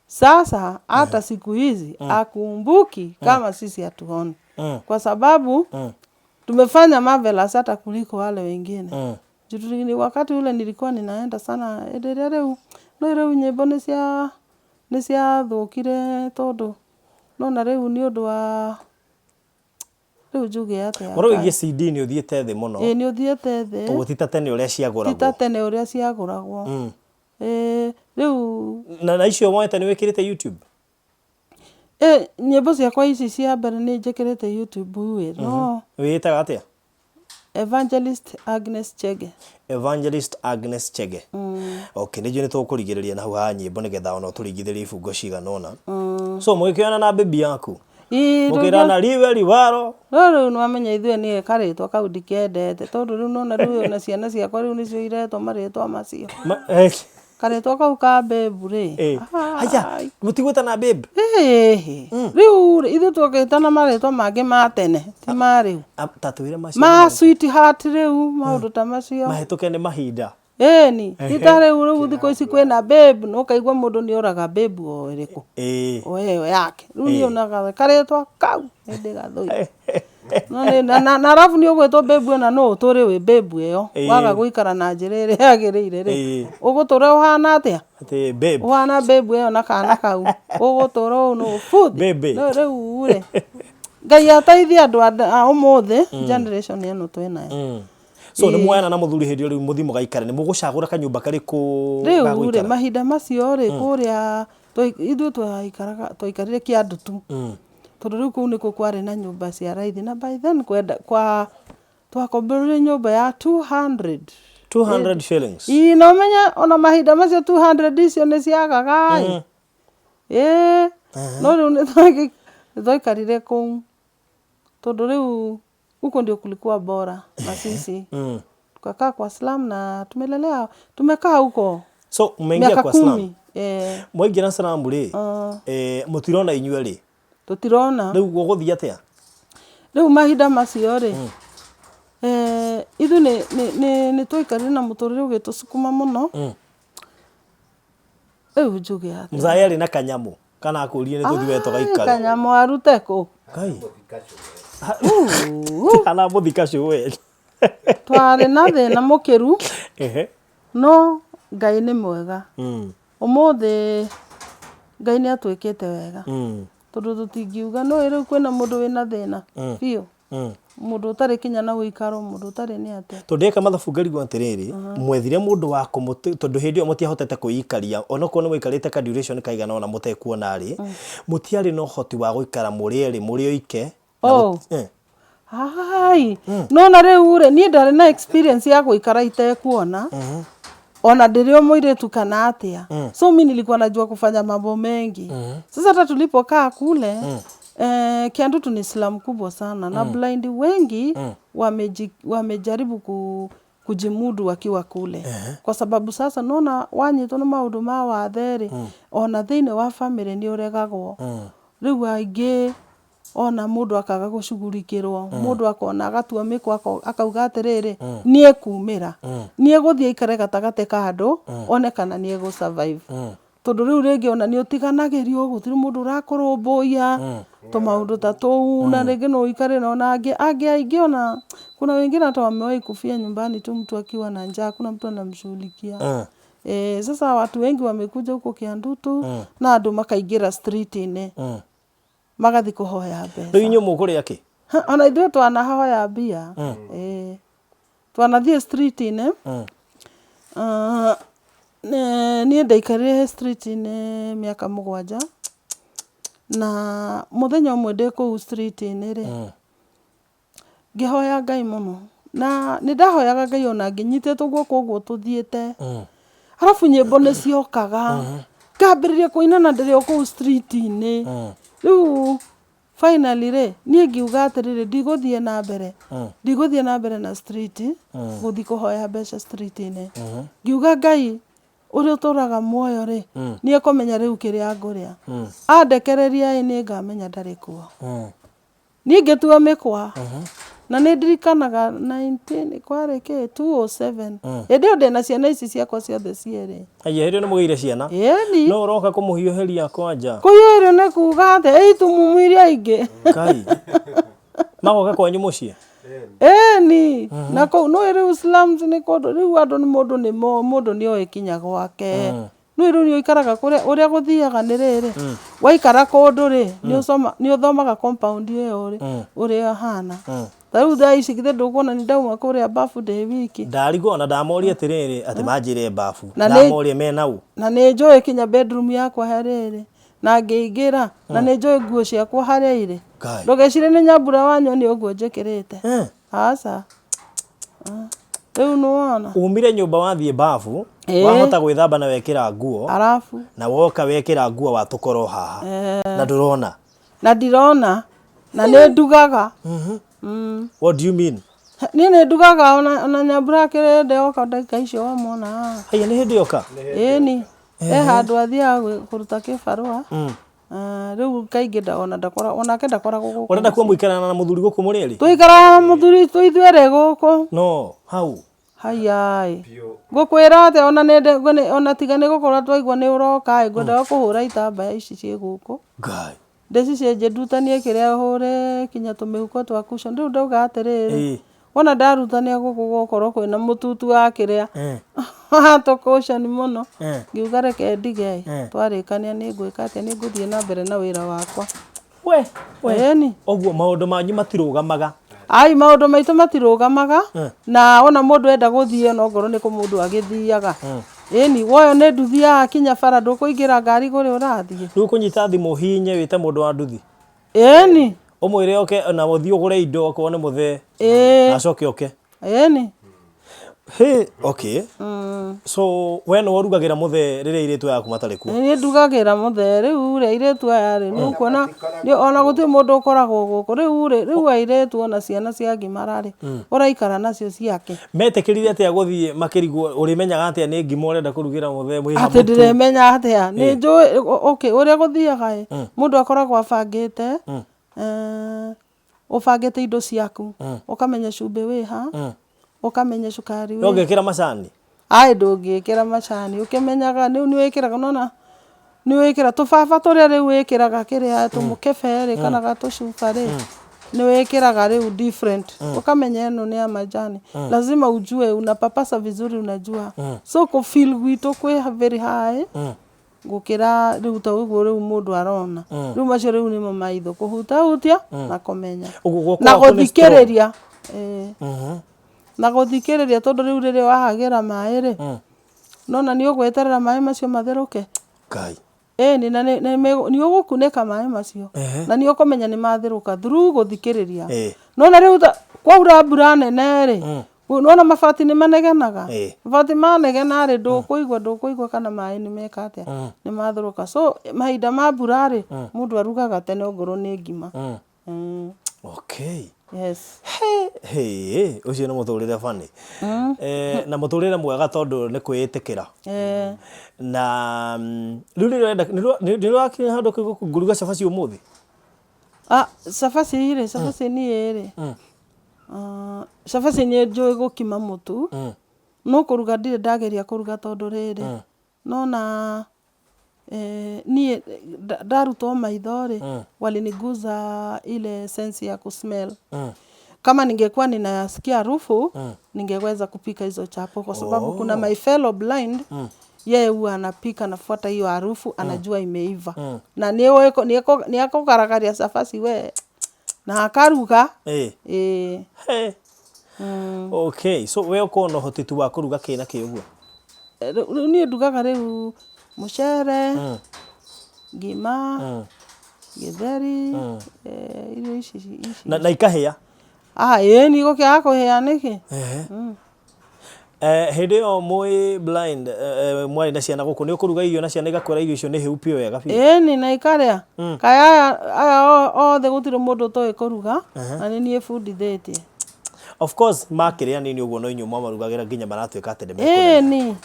sasa hata siku hizi akumbuki kama sisi hatuoni kwa sababu tumefanya marvelous hata kuliko wale wengine ni wakati ule nilikuwa ninaenda sana endelea leo nyimbo ni cia thukire tondu no na rĩu ni undu wa rĩu njuge atĩa Ũraugie CD ni uthiete thĩ mũno ni uthiete thĩ tũgũtita tene ũrĩa ciagũragwo tita tene ũrĩa ciagũragwo rĩu na icio mwete ni wĩkĩrĩte YouTube nyimbo ciakwa ici cia mbere ni njĩkĩrĩte YouTube no wĩtaga atĩa Evangelist Agnes Chege okay nĩ nĩ tũkũrigĩrĩria na hau ha nyimbo nĩgetha ona tũringithĩrie ibungo ciganona so mũgĩkĩona na baby yaku mũkĩrana riwe riwaro rĩu nĩ wamenya ithuĩ nĩ karĩtwa kau ndikendete tondũ rĩu nona rĩu na ciana ciakwa rĩu nĩcio iretwo marĩtwa macio karetwa kau ka bebu ri haya mutigwetana babe riu ithu twagitana maretwa mangĩ ma tene ti ma riu tatwire ma sweetheart riu maundu ta macio mahĩtũke nĩ mahinda ni ita riu thikũ ici kwĩna babe no kaigua mũndũ nĩ oraga babe o ĩrĩkũ o ĩyo yake riu nĩ onaga karetwa kau hĩndĩ gathũi na arabu nĩ ũgwĩtwo babe ona no ũtũre wĩ babe ĩyo waga gũikara na njĩra ĩrĩa yagĩrĩire rĩ ũgũtũra ũhana atĩa atĩ babe ũhana babe ĩyo na kana kau ũgũtũra ũũ no food no rĩu rĩ Ngai ateithie andũ a ũmũthĩ generation ĩno twĩnayo so nĩ mwoyana na mũthuri hĩndĩ rĩu mũthimo gaikare nĩ mũgũcagũra kanyũmba karĩkũ rĩu rĩ mahinda macio rĩ kũrĩa ithuĩ twaikarire Kĩandutu tondũ rĩu kũu nĩkuo kwarĩ na nyũmba cia raithi na by then twakomborire nyũmba ya 200 shillings no menye ona mahinda macio 200 icio nĩ ciagaga no rĩu nĩ twaikarire kũu tondũ rĩu huko ndio kulikuwa bora na sisi tukakaa kwa slum na tumekaa huko so mmeingia kwa slum mwaingira slum rĩ mutirona inyuĩ rĩ tutirona rĩu gũgũthiĩ atĩa rĩu mahinda macio rĩ ithu nĩ twaikarire na mũtũrĩre ũgĩtũsukuma mũno rĩu njuge atĩa mzaya arĩ na kanyamũ kana akũrie nĩ tũthiĩ tũgaikara kanyamũ arute kũ Ngai ana mũthika cũwe twarĩ na thĩna mũkĩru no Ngai nĩ mwega ũmũthĩ Ngai nĩ atwĩkĩte wega tondũ tũtingiuga no rĩu kwĩna mũndũ wĩna thĩna biũ mũndũ ũtarĩ kinya na ũikaro mũndũ ũtarĩ nĩ atĩa tondeka mathabu ngarigwo atĩrĩrĩ mwethire mũndũ wa tondũ hĩndĩ ĩyo mũtiahotete kwĩikaria onokorwo nĩ mũikarĩte ka duration kaigana ona mũtekuona rĩ mũtiarĩ na ũhoti wa gũikara mũrĩ oike no na rĩu rĩ niĩ ndarĩ na experience ya gũikara itekuona ona ndĩrĩ mũirĩtu kana atĩa so mimi nilikuwa najua kufanya mambo mengi sasa hata tulipokaa kule Kiandutu ni slum kubwa sana na blind wengi wamejaribu kujimudu wakiwa kule kwa sababu sasa naona wanyitwo nĩ maũndũ ma watherĩ ona thĩinĩ wa family nĩ ũregagwo rĩu aingĩ ona mũndũ akaga gũcugurikĩrwo mũndũ akona agatua mĩkwa akauga atĩrĩrĩ niĩ kumĩra niĩ gũthiĩ ikare gatagatĩ ka andũ one kana niĩ gũ survive tondũ rĩu rĩngĩ ona nĩ ũtiganagĩrio gũtirĩ mũndũ ũrakũrũmbũiya tũmaũndũ ta tũu na rĩngĩ no ũikare na ona angĩ aingĩ ona kuna wengine hata wamewahi kufia nyumbani tu mtu akiwa na njaa kuna mtu anamshughulikia sasa watu wengi wamekuja huko Kiandutu na andũ makaingĩra street-inĩ magathi kũhoya mbeca rĩu inyuĩ mũkũrĩa kĩ ona ithuĩ twanahoya mbia twanathiĩ street-inĩ niĩ ndaikarire street-inĩ mĩaka 7 na mũthenya ũmwe ndĩ kũu street-inĩ rĩ ngĩhoya Ngai mũno na nĩ ndahoyaga Ngai ona ngĩnyitĩtwo guoko ũguo tũthiĩte arabu nyĩmbo nĩ ciokaga ngambĩrĩria kũina na ndĩrĩ o kũu street-inĩ rĩu finally rĩ niĩ ngiuga atĩrĩrĩ ndigũthiĩ na mbere na street gũthiĩ kũhoya mbeca street-inĩ ngiuga Ngai ũrĩa ũtũraga muoyo rĩ niĩ kũmenya rĩu kĩrĩa ngũrĩa andekereria nĩ ngamenya ndarĩ kuo niĩ ngĩtua mĩkwa na nĩ ndirikanaga 19 kwarĩ kĩ 207 hĩndĩ ĩyo ndĩna ciana ici ciakwa ciothe cierĩ haya hĩndĩ ĩyo nĩ mũgĩire ciana no ũroka kũmũhiũhĩria kwanja kũhiũhĩrio nĩ kuuga atĩ itumumu iria ingĩ Ngai magoka kwanyu mũciĩ na kũu no rĩu slums nĩ kũndũ rĩu andũ nĩ mũndũ nĩ oĩ kinya gwake no rĩu nĩ ũikaraga ũrĩa gũthiaga nĩ rĩrĩ waikara kũndũ rĩ nĩ ũthomaga compound ĩyo rĩ ũrĩa hana rĩu thaa ici githĩ ndũkuona nĩ ndauma kũrĩa bafu ndĩ wiki ndarigwo na ndamoria atĩrĩrĩ atĩ manjĩre bafu ndamoria menau na nĩ njũĩ kinya bedroom yakwa harĩa na ngĩingĩra na nĩ njũĩ nguo ciakwa harĩa irĩ ndũgecirie nĩ nyambura wanyoni ũguo njĩkĩrĩte aca rĩu nĩwona umire nyũmba wathiĩ bafu wahota gwĩthamba na wekĩra nguo arabu na woka wekĩra nguo watũkorwo haha na ndũrona na ndirona na nĩ ndugaga what do you mean Niĩ nĩ ndugaga ona Nyambura akĩrĩ oka ndagĩka icio wamona. Haya nĩ hĩndĩ yoka. Ĩni. Handũ athiaga kũruta kĩbarũa. Rĩu kaingĩ onake ndakoragwo gũkũ. Ũrenda kuo mũikarana na mũthuri gũkũ mũrĩ erĩ? Tũikaraga na mũthuri ithuerĩ gũkũ. No, hau. Hayai. Ngũkwĩra atĩ ona tiga nĩ gũkorwo twaigua nĩ ũroka ngwendaga kũhũra itambaya ici ciĩ gũkũ. Ngai. Ndĩcicenje ndutanie kĩrĩa hũre kinya tũmĩhuko twa cushion. Rĩu ndauga atĩrĩrĩ. Wona ndarutania gũkũ gũkorwo kwĩna mũtutu wa kĩrĩa. Tũcushion mũno. Ngiuga reke ndige. Twarĩkania nĩ ngwĩka atĩa nĩ ngũthiĩ na mbere na wĩra wakwa. We. Ũguo maũndũ manyu matirũgamaga. Ai maũndũ maitũ matirũgamaga na ona mũndũ enda gũthiĩ ona ngoro nĩ kũ mũndũ agĩthiaga. Ĩni woyo nĩ nduthiaga kinya bara ndũkũingĩra ngari kũrĩa ũrathiĩ. Rĩu kũnyita thimũ hinye wĩte mũndũ wa nduthi. Ĩni. Ũmwĩre oke na mũthiĩ ũgũre indo okorwo nĩ mũthee. Acoke oke. Ĩni. Hey, okay. So we no warugagĩra mũthee rĩrĩa airĩtu yaku matarĩ kuo? Nĩ ndugagĩra mũthee rĩu rĩ airĩtu aya rĩ nĩ kuona ona gũtirĩ mũndũ ũkoragwo gũkũ rĩu airĩtu ona ciana cia ngimara rĩ ũraikara nacio ciake. Metĩkĩrire atĩa gũthiĩ makĩrigwo ũrĩmenyaga atĩa nĩ ngima ũrenda kũrugĩra mũthee mwĩha atĩ ndĩremenya atĩa nĩ njũĩ okay ũrĩa gũthiaga mũndũ akoragwo abangĩte ũbangĩte indo ciaku ũkamenya cumbĩ wĩha ukamenya cukari we. Ndũngĩkĩra macani? Ai ndũngĩkĩra macani ũkĩmenyaga nĩ wĩkĩraga nona nĩ wĩkĩra tũbaba tũrĩa rĩu wĩkĩraga kĩrĩa tũmũkebe rĩ kana gatũcuba rĩ nĩ wĩkĩraga rĩu different ukamenya ĩno nĩ ya majani lazima ujue unapapasa vizuri unajua so kufeel gwitũ kwĩ very high gũkĩra rĩu ta ũguo rĩu mũndũ arona rĩu macio rĩu nĩmo maitho kũhutahutia na kũmenya na gũthikĩrĩria na gũthikĩrĩria tondũ rĩu rĩrĩa wahagĩra maĩ rĩ nona nĩ ũgweterera maĩ macio matherũke. Ngai. Ĩni na nĩ ũgũkunĩka maĩ macio na nĩ ũkũmenya nĩ matherũka through gũthikĩrĩria. Nona rĩu kwaura mbura nene rĩ nona mabati nĩ manegenaga. Mabati manegena rĩ ndũkũigua kana maĩ nĩ meka atĩa nĩ matherũka. So mahinda ma mbura rĩ mũndũ arugaga tene ongorwo nĩ ngima. Okay. Yes. Hey, ucio nĩ mũtũrĩre funny. Na mũtũrĩre mwega tondũ nĩ kwĩĩtĩkĩra. Na rĩu nĩ wakinya handũ ngũruga cabaci ũmũthĩ? Cabaci niĩ rĩ. Cabaci nĩ njũĩ gũkima mũtu. No kũruga ndirĩ ndageria kũruga tondũ rĩrĩ. Nona niĩ ndarutwo maitho rĩ waliniguza ile sense ya kusmell. Kama ningekuwa ninasikia harufu ningeweza kupika hizo chapo kwa sababu kuna my fellow blind yeye huwa anapika nafuata hiyo harufu anajua imeiva na ni akugaragaria cabaci we na akaruga. Okay, so we uko no hotitu wa kuruga kĩna kĩ ũguo? Niĩ ndugaga rĩu mũcere ngima gĩtheri irio ici na ikahĩa. Ĩni gũkĩaga kũhĩa nĩkĩ? Hĩndĩ ĩyo mũĩ blind mwarĩ na ciana gũkũ nĩ ũkũruga irio na ciana igakwĩra irio icio nĩ hĩu piũ wega biũ? Ĩni na ikarĩa. Kaya aya othe gũtirĩ mũndũ ũtoĩ kũruga na nĩ niĩ bundithĩtie. Of course makĩrĩa nini ũguo no inyuĩ mwamarugagĩra nginya maratuĩka atĩ nĩmekũrĩa. Ĩni.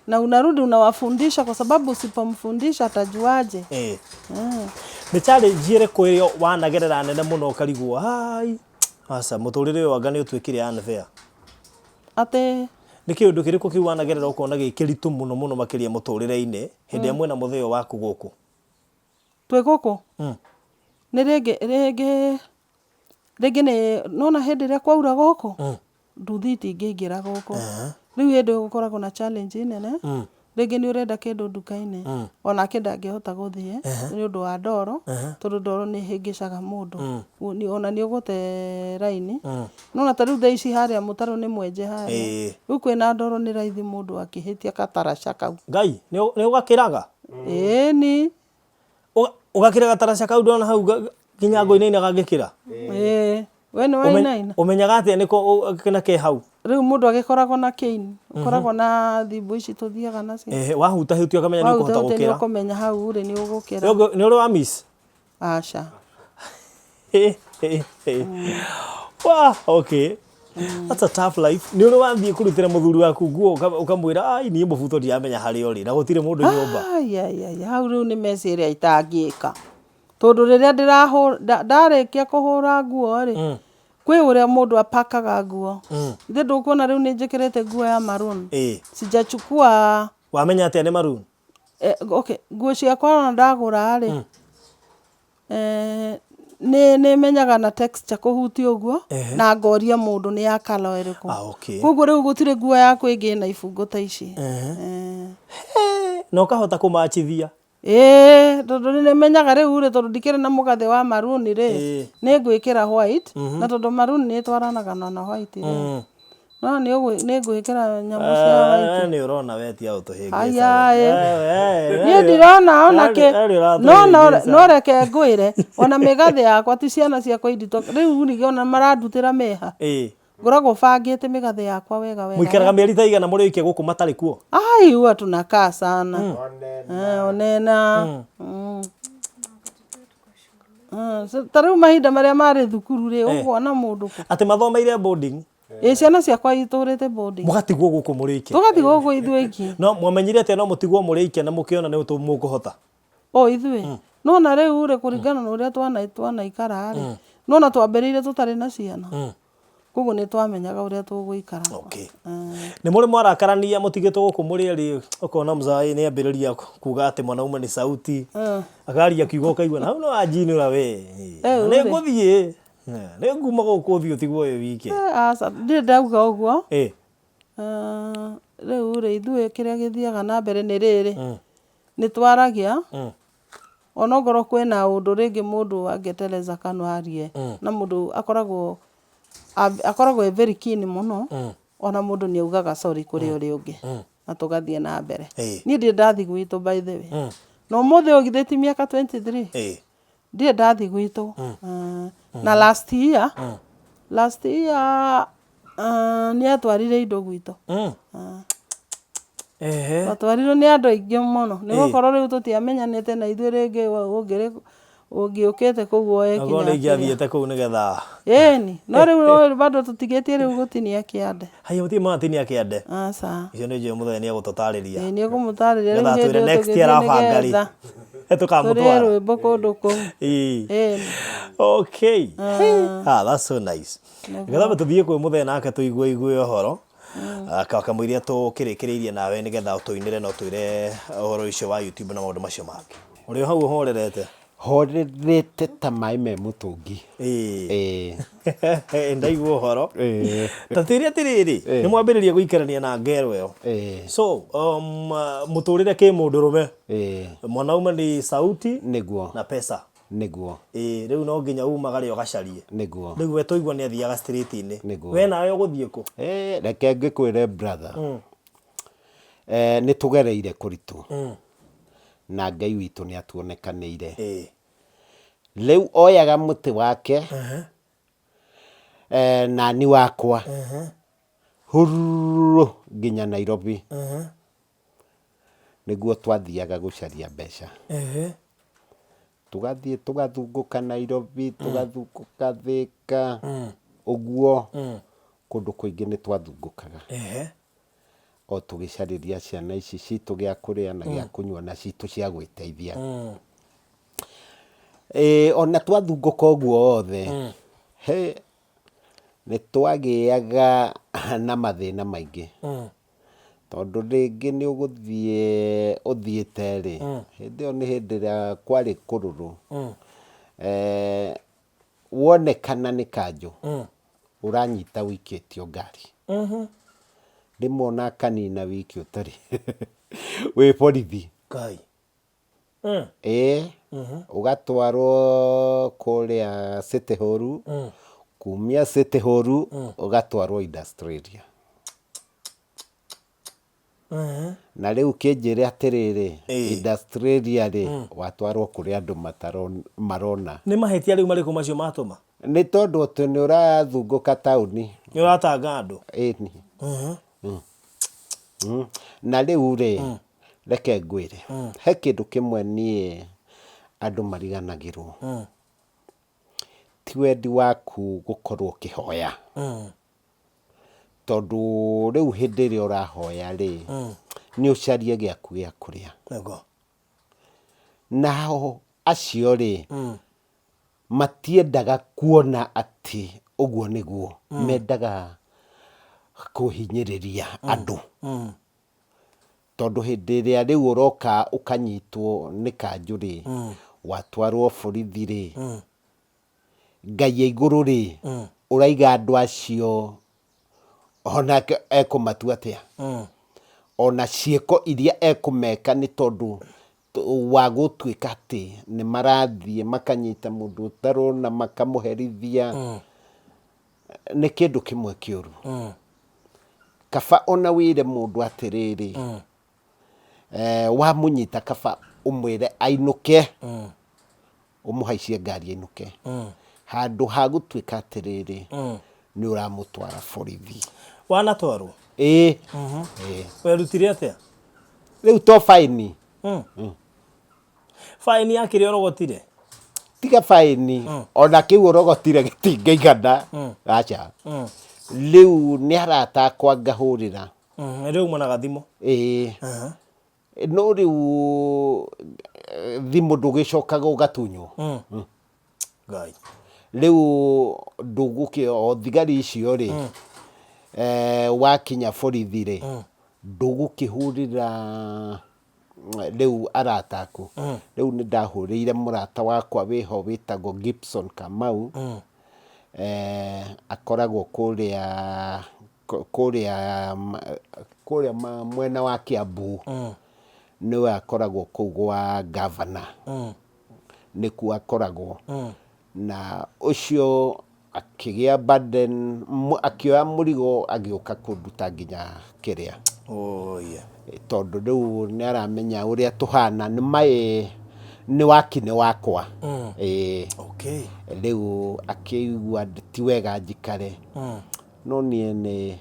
Na unarudi unawafundisha kwa sababu usipomfundisha atajuaje. Nĩ challenge ĩrĩkũ ĩyo wanagerera nene mũno ũkarigwo hai aca mũtũrĩre ũyũ anga nĩ ũtuĩkire unfair? Atĩ nĩ kĩũndũ kĩrĩkũ kĩu wanagerera ũkona gĩkĩritũ mũno makĩria mũtũrĩre-inĩ hĩndĩ ya mwena mũtheo waku gũkũ? Twĩ gũkũ? Nĩ rĩngĩ nĩ nona hĩndĩ ĩrĩa kwaura gũkũ nduthi itingĩingĩra gũkũ. Rĩu hĩndĩ gũkoragwo na challenge nene. Rĩngĩ nĩ ũrenda kĩndũ nduka-inĩ onake ndangĩhota gũthiĩ nĩ ũndũ wa ndoro tondũ ndoro nĩ ĩhĩngĩcaga mũndũ ona nĩ ũgũte raini. Nona ta rĩu thaa ici harĩa mũtaro nĩ mwenje harĩa rĩu kwĩna ndoro nĩ raithi mũndũ akĩhĩtia gataraca kau. Ngai nĩ ũgakĩraga? Ĩni. Ũgakĩra gataraca kau ndona hau nginya ngũ-inĩ gagĩkĩra? We nĩ wainaina? Ũmenyaga atĩa nĩko kĩna ke hau? Rĩu mũndũ agĩkoragwo na cane ũkoragwo na thimbu ici tũthiaga nacio. Wahutahutio ũkamenya nĩ ũkũhota gũkĩra? Nĩ ũkũmenya hau rĩ nĩ ũgũkĩra. Nĩ ũrĩ wa miss? Aca. Okay. That's a tough life. Ni uri wathiĩ kũrutĩra mũthuri waku nguo ũkamwĩra ai niĩ mũbuto ndiamenya harĩa ũrĩ na gũtirĩ mũndũ nyũmba. Hau rĩu nĩ meciria itangĩka. Tondũ rĩrĩa ndarĩkia kũhũra nguo rĩ, kwĩ ũrĩa mũndũ apakaga nguo. Ithe ndũkuona rĩu nĩ njĩkĩrĩte nguo ya maroon. Sijachukua. Wamenya atĩa nĩ maroon? Okay, nguo ciakwa ona ndagũra rĩ. Nĩ menyaga na texture kũhutia ũguo na ngoria mũndũ nĩ ya color ĩrĩkũ. Koguo rĩu gũtirĩ nguo yakwa ĩngĩ na ibungo ta ici. Na ũkahota kũmachithia? Tondũ nĩ menyaga rĩu rĩ tondũ ndikĩrĩ na mũgathĩ wa maroon rĩ, nĩ ngwĩkĩra white na tondũ maroon nĩ twaranaga na white rĩ. No nĩ ngwĩkĩra nyamũ cia white. Nĩ ũrona wetia ũtũhĩngĩca. Niĩ ndirona ona kĩ. No reke ngwĩre ona mĩgathĩ yakwa ti ciana ciakwa indito. Rĩu ningĩ ona marandutĩra meha. Ngoragwo bangĩte mĩgathĩ yakwa wega. Mũikaraga mĩeri ta igana mũrĩkia gũkũ matarĩ kuo? Huwa tunakaa sana. Onena. Ta rĩu mahinda marĩa marĩ thukuru rĩ ũkuona mũndũ kũ. Atĩ mathomeire boarding? Ciana ciakwa itũrĩte boarding. Mũgatigwo gũkũ mũrĩkia? Tũgatigwo gũkũ ithuĩ iki. No mwamenyire atĩ no mũtigwo mũrĩkia na mũkĩona nĩ mũkũhota? Ithuĩ. No na rĩu rĩ kũringana na ũrĩa twanaikara rĩ. No na twambĩrĩire tũtarĩ na ciana. Koguo nĩ twamenyaga ũrĩa tũgũikara. Nĩ mũrĩ mwarakarania mũtigĩtwo gũkũ mũrĩ rĩ ũkona mzai nĩ ambĩrĩria kuga atĩ mwanaume nĩ sauti. Akaria kiugo kaigua na hau no anjinũra we. Nĩ ngũthiĩ. Nĩ nguma gũkũ ũthiĩ ũtigwo wĩ wiki. Ndĩ ndauga ũguo. Rĩu rĩ ithuĩ kĩrĩa gĩthiaga na mbere nĩ rĩrĩ. Nĩ twaragia. Onokorwo kwĩna ũndũ rĩngĩ mũndũ angĩtereza kanua arie. Na mũndũ akoragwo very keen mũno. Ona mũndũ nĩ augaga sorry kũrĩ ũrĩa ũngĩ. Na tũgathiĩ na mbere. Niĩ ndĩ ndathi gwitũ by the way. Na ũmũthĩ ũgithĩti mĩaka 23. Ndĩ ndathi gwitũ. Na last year nĩ atwarire indo gwitũ. Atwarirwo nĩ andũ aingĩ mũno. Nĩ gũkorwo rĩu tũtiamenyanĩte na ithuĩ rĩngĩ ũngĩũkĩte kũu oye kinya. Agora ingĩathiĩte kũu nĩgetha. No rĩu bado tũtigĩtie rĩu gũtinia kĩande. Haya mũtirĩ mwatinia kĩande? Icio nĩ njũĩ mũthenya nĩ egũtũtarĩria. Nĩ egũmũtarĩria rĩu hĩndĩ ĩyo next year arabanga rĩ. Tũkamũtwara. Tũrĩ rwĩmbo kũndũ kũu. Okay. That's so nice. Nĩgetha tũthiĩ kwĩ mũthenya nake tũigue ũhoro. Akamwĩria tũkĩrĩkĩrĩirie nawe nĩgetha ũtũinĩre na ũtwĩre ũhoro ũcio wa YouTube na maũndũ macio mangĩ. Ũrĩ hau ũhorerete? Horerete ta maĩ me mũtũngi. Ndaigua ũhoro. Ta tĩrĩ atĩrĩrĩ nĩ mwambĩrĩria gũikarania na ngero ĩyo. So mũtũrĩre kĩ mũndũrũme. Mwanaume nĩ sauti nĩguo na pesa. Nĩguo. Rĩu no nginya umagare ũgacarie. Nĩguo. Rĩu we tũigua nĩ athiaga straight-inĩ. We nawe ũgũthiĩ kũ? Reke ngĩkwĩre brother. Nĩ tũgereire kũritũ. Na Ngai witũ nĩ atuonekanĩire. Rĩu oyaga mũtĩ wake na ni wakwa hururu nginya Nairobi. Nĩguo twathiaga gũcaria mbeca. Tugathiĩ tugathungũka Nairobi, tugathungũka Thika, ũguo kũndũ kũingĩ nĩ twathungũkaga. O tũgĩcarĩria ciana ici citũ gĩa kũrĩa na gĩa kũnyua na citũ cia gwĩteithia. Ona twathungũka ũguo othe nĩ twagĩaga na mathĩna maingĩ. Tondũ rĩngĩ nĩ ũthiĩte rĩ, hĩndĩ ĩyo nĩ hĩndĩ ĩrĩa kwarĩ kũrũrũ. Wonekana nĩ kanjũ ũranyita wikĩtio ngari. Rĩmwe ona kanina wiki ũtarĩ wĩ borithi. Ũgatwarwo kũrĩa City Hall, kumia City Hall ũgatwarwo Industrial. Na rĩu kĩnjĩre atĩrĩrĩ Industrial rĩ watwarwo kũrĩa andũ marona. Nĩ mahĩtia rĩu marĩkũ macio matũma? Nĩ tondũ atĩ nĩ ũrathungũka taũni. Nĩ ũratanga andũ? Na rĩu rĩ reke ngwĩre he kĩndũ kĩmwe niĩ andũ mariganagĩrwo. Ti wendi waku gũkorwo ũkĩhoya. tondu riu hindi ria urahoya ri ni ucarie giaku gia kuria nao acio ri matiendaga kuona ati uguo niguo mendaga kuhinyiriria andu tondu hindi ria riu uroka ukanyitwo ni kanju ri watwarwo borithi ri Ngai iguru ri uraiga andu acio ona ekumatua atia ona cieko iria ekumeka ni tondu wa gutuika ati ni marathie makanyita mundu utarona makamuherithia ni kindu kimwe kiuru kaba ona wire mundu atiriri wa munyita kaba umwire ainuke umuhaicie ngari ainuke handu ha gutuika atiriri ni uramutwara borithi wanatwarwo werutire atia riu to faini faini yakire orogotire tiga faini ona kiu orogotire gitingeigana acha riu ni arata kwa ngahurira riu mwana gathimo no riu thimu ndugicokaga ugatunywo Ngai riu nduguke o thigari icio ri wakinya borithi ri ndugukihurira riu arataku riu ni ndahurire murata wakwa wiho witagwo Gibson Kamau akoragwo kuria mwena wa Kiambu niwe akoragwo kuu gwa governor niku akoragwo na ucio akigia burden akioya murigo agioka kunduta nginya kiria tondu riu ni aramenya uria tuhana ni mai ni wakine wakwa riu akiigua ti wega njikare no nie ni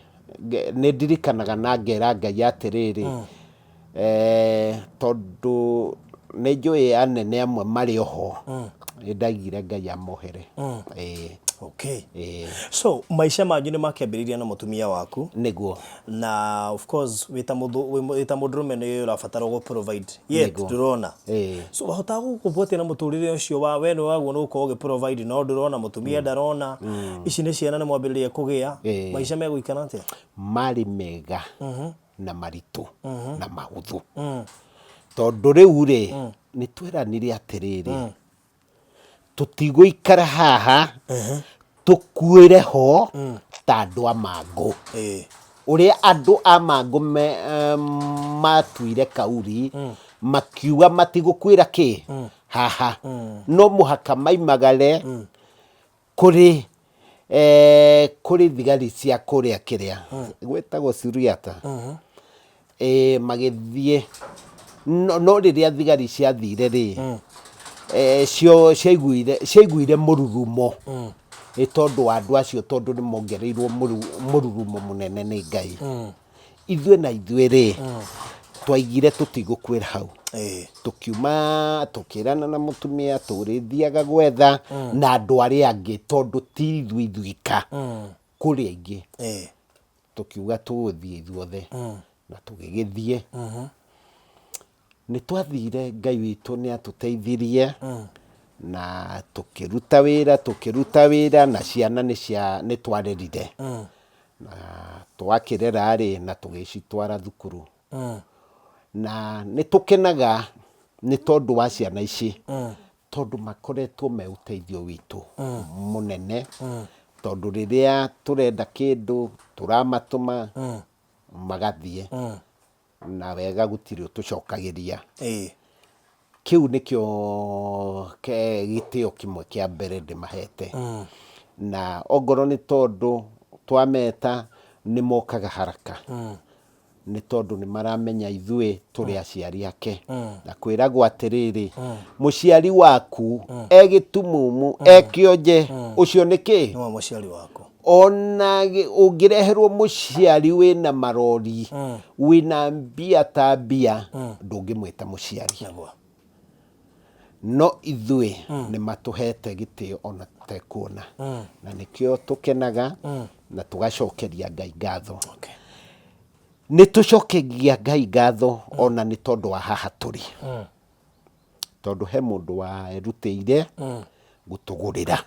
ndirikanaga na ngera Ngai atiriri tondu ni njui anene amwe mari oho ndaigire Ngai amohere so maisha manyu ni makiambiriria na mutumia waku niguo na of course wita mudrume ni urabatara go provide yet durona so bahota gukubote na muturire ucio wa we no waguo no uko provide no durona mutumia ndarona ici ni ciana ni mwambiririe kugia maisha meguikana atia mari mega na maritu na mahuthu tondu riu ri ni tweranire atiriri tutiguikara haha tukuire ho ta andu a Mangu uria andu a Mangu matuire kauri makiuga matigukwira ki haha no muhaka maimagare kuri thigari cia kuria kiria gwetagwo Suriata magithie no riria thigari cia thire ri cio ciaiguire mururumo tondu andu acio tondu ni mongereirwo mururumo munene ni Ngai ithue na ithue ri twaigire tutigukwira hau tukiuma tukirana na mutumia turithiaga gwetha na andu aria angi tondu ti ithwika kuri aingi tukiuga tuguthie ithuothe na tugigithie ni twathire Ngai witu ni atuteithirie na tukiruta wira na ciana ni twarerire na twakirera ri na tugicitwara thukuru na ni tukenaga ni tondu wa ciana ici tondu makoretwo me uteithio witu munene tondu riria turenda kindu turamatuma magathie na wega gutiri utucokagiria kiu nikio gitio kimwe kia mbere ndimahete na ogoro ni tondu twameta ni mokaga haraka ni tondu ni maramenya ithue turi aciari ake na kwiragwo atiriri muciari waku egitumumu ekionje ucio niki no muciari wako ona ungireherwo muciari wina marori wina mbia ta mbia ndungimwita muciari no ithuĩ nĩ matũhete gĩtĩo ona tũtekuona na nĩkĩo tũkenaga na tũgacokeria Ngai ngatho. Nĩ tũcokegia Ngai ngatho ona nĩ tondũ wa haha tũrĩ, tondũ he mũndũ warutĩire gũtũgũrĩra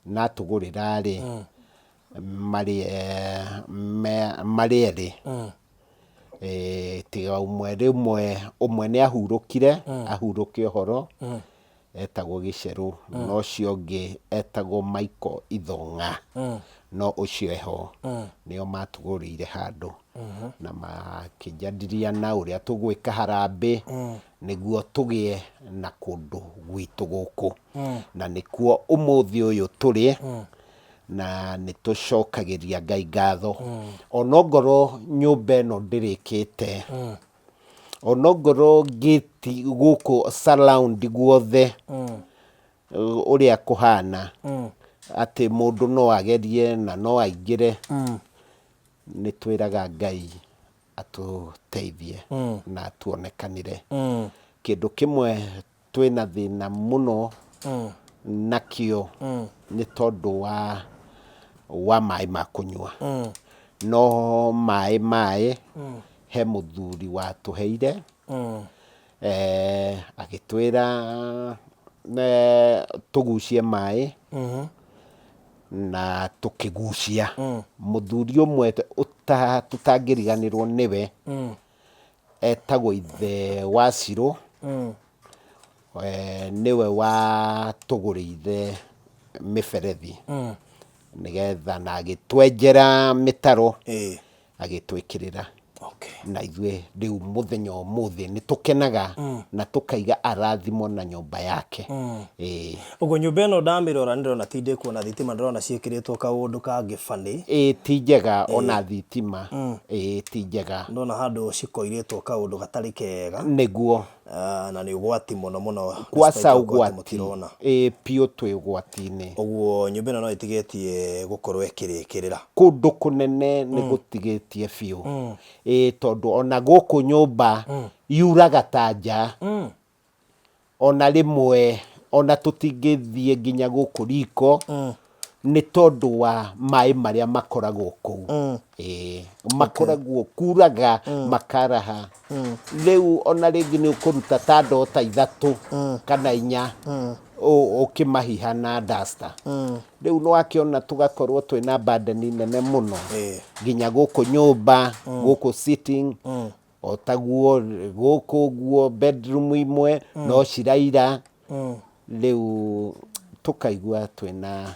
na tũgũrĩra-rĩ marĩ erĩ, tiga ũmwe nĩ ahurũkire ahurũke ũhoro etagwo Gĩcerũ, no ũcio ũngĩ etagwo Michael Ithong'a, no ũcio eho nĩo matũgũrĩire handũ na makĩnjadiria na ũrĩa tũgwĩka harambĩ nĩguo tũgĩe na kũndũ gwitũ gũkũ na nĩkuo ũmũthĩ ũyũ tũrĩ na nĩ tũcokagĩria Ngai ngatho onongorwo nyũmba ĩno ndĩrĩkĩte, onongorwo gate gũkũ surround guothe ũrĩa kũhana atĩ mũndũ no agerie na no aingĩre, nĩ twĩraga Ngai atũteithie na tuonekanire. Kĩndũ kĩmwe twĩna thĩna mũno nakĩo nĩ tondũ wa maĩ ma kũnyua, no maĩ he mũthuri watũheire agĩtwĩra tũgucie maĩ na tũkĩgucia. Mũthuri ũmwe tũtangĩriganĩrwo nĩwe etagwo Ithe Wacirũ, nĩwe watũgũrĩire mĩberethi nĩgetha na agĩtwenjera mĩtaro agĩtwĩkĩrĩra na ithuĩ rĩu mũthenya ũmũthĩ nĩ tũkenaga na tũkaiga arathimo na nyũmba yake. Ũguo nyũmba ĩno ndamĩrora ndĩrona ti ndĩkuona thitima, ndĩrona ciĩkĩrĩtwo kaũndũ ka gĩbanĩ. Ti njega ona thitima, ti njega. Ndona handũ cikoirĩtwo kaũndũ gatarĩ kega nĩguo na nĩ ũgwati mũno mũno kwaca ũgwati piũ twĩ ũgwati-inĩ. Ũguo nyũmba ĩno no ĩtigĩtie gũkorwo ĩkĩrĩkĩrĩra, kũndũ kũnene nĩ gũtigĩtie biũ, tondũ ona gũkũ nyũmba yuraga ta nja, ona rĩmwe ona tũtingĩthiĩ nginya gũkũ riko nĩ tondũ wa maĩ marĩa makoragwo kũu, makoragwo kuraga makaraha. Rĩu ona rĩngĩ nĩ ũkũruta ta ndoo ta ithatũ kana inya ũkĩmahiha na duster. Rĩu nĩ wakĩona tũgakorwo twĩna burden nene mũno nginya gũkũ nyũmba, gũkũ sitting, otaguo gũkũ guo bedroom imwe no ciraira. Rĩu tũkaigua twĩna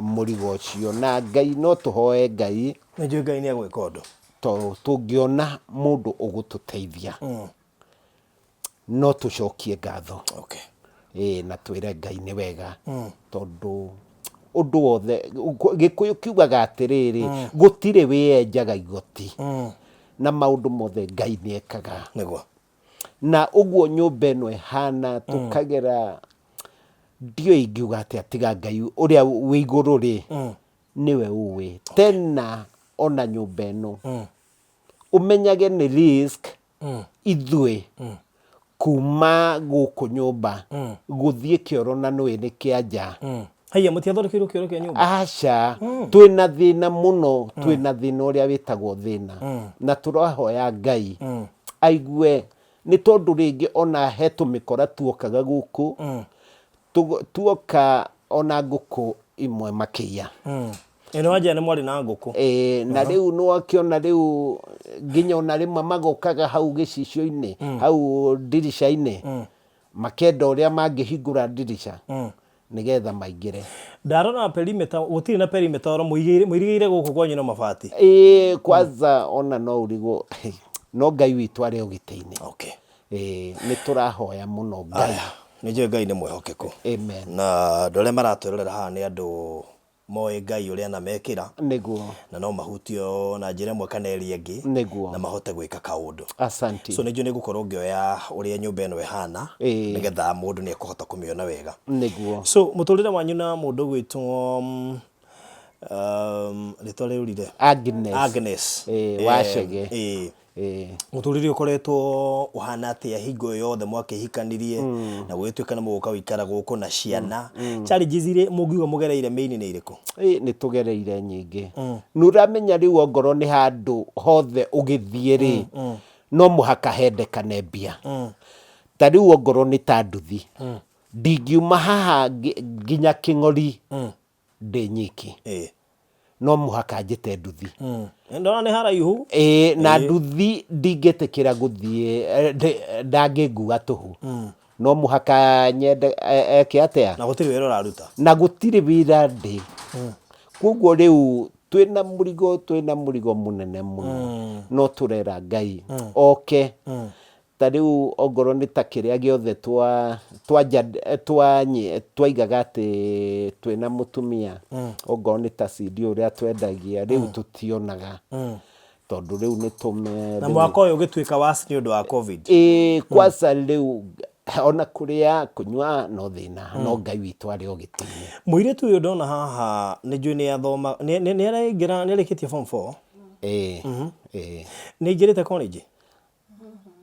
mũrigo ũcio na Ngai no tũhoe Ngai, nĩnjũĩ Ngai nĩ egwĩka ũndũ, tũngĩona mũndũ ũgũtũteithia no tũcokie ngatho na twĩre Ngai nĩ wega, tondũ ũndũ wothe Gĩkũyũ kiugaga atĩrĩrĩ gũtirĩ wĩyenjaga igoti na maũndũ mothe Ngai nĩ ekaga nĩguo. Na ũguo nyũmba ĩno ĩhana tũkagera ndiũ ingiuga atĩ tiga Ngai ũrĩa wĩ igũrũ rĩ niwe uwe tena ona nyũmba ĩno umenyage nĩ risk ithuĩ kuma gũkũ nyũmba gũthiĩ kĩoro na nĩ nĩ kĩanja. Haya mũtiathondekirwo kĩoro kĩa nyũmba? Aca twĩna thĩna mũno, twĩna thĩna ũrĩa wĩtagwo thĩna na tũrahoya Ngai aigue, nĩ tondũ rĩngĩ ona he tũmĩkora tuokaga gũkũ tuoka ona ngũkũ imwe makĩia. Ĩno wanja nĩ mwarĩ na ngũkũ? Na rĩu nĩ wakĩona rĩu nginya ona rĩmwe magokaga hau gĩcicio-inĩ hau ndirica-inĩ makenda ũrĩa mangĩhingũra ndirica nĩgetha maingĩre. Ndarora perimeter, gũtirĩ na perimeter mũirigĩire gũkũ kwanyu na mabati? Kwanza ona no ũrigwo no Ngai witũ arĩ ũgitĩi-inĩ. Nĩ tũrahoya mũno Ngai. Nĩnjũĩ Ngai nĩ mwĩhokeku. Amen. Na andũ arĩa maratũrorera haha nĩ andũ moĩ Ngai ũrĩa anamekĩra nĩguo, na no mahutio na njĩra ĩmwe kana ĩrĩa ĩngĩ nĩguo na mahote gwĩka kaũndũ. Asante. So nĩnjũĩ nĩngũkorwo ngĩoya ũrĩa nyũmba ĩno ĩhana nĩgetha mũndũ nĩ ekũhota kũmĩona wega. Nĩguo. So mũtũrĩre wanyu na mũndũ gwĩtwo rĩtwa rĩurire Agnes Agnes Wacege muturire ukoretwo uhana atia hingo yothe mwakihikanirie na gwituika na muguka wikara guku na ciana challenges ire mugiuga mugereire main ni iriku ni tugereire nyingi nuramenya riu ongoro ni handu hothe ugithie ri no muhaka hendekane mbia ta riu ongoro ni ta nduthi ndingiuma haha nginya King'ori ndi nyiki no muhaka njite nduthi ndona ni haraihu na nduthi ndingitikira guthie ndangingua tuhu no muhaka nyende atia na gutiri wira raruta na gutiri wira ndi kuguo riu twina murigo munene muno no turera Ngai oke tariu ongoro ni ta kiria giothe twaigaga ati twina mutumia ongoro ni ta CD uria twendagia riu tutionaga tondu riu ni tume na mwaka uyu gituika wasi ni undu wa covid kwasa riu ona kuria kunywa no thina no Ngai witu ari ogitini muiretu uyu ndona haha ni njui ni athoma ni araingira ni arikitie form 4 ni ingirite college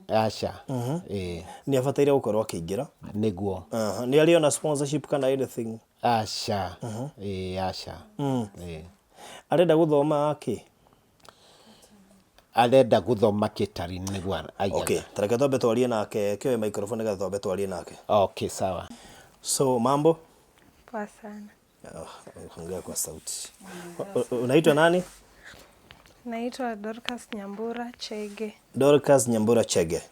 acha ni abataire gukorwo akiingira niguo ni ari ona sponsorship kana anything acha acha arenda guthoma aki arenda guthoma kitari niguo aiga okay tareke tobe twarie nake kioe microphone ga tobe twarie nake okay sawa so mambo Poa sana. Ongea kwa sauti. Unaitwa nani? Naitwa Dorcas Nyambura Chege. Dorcas Nyambura Chege.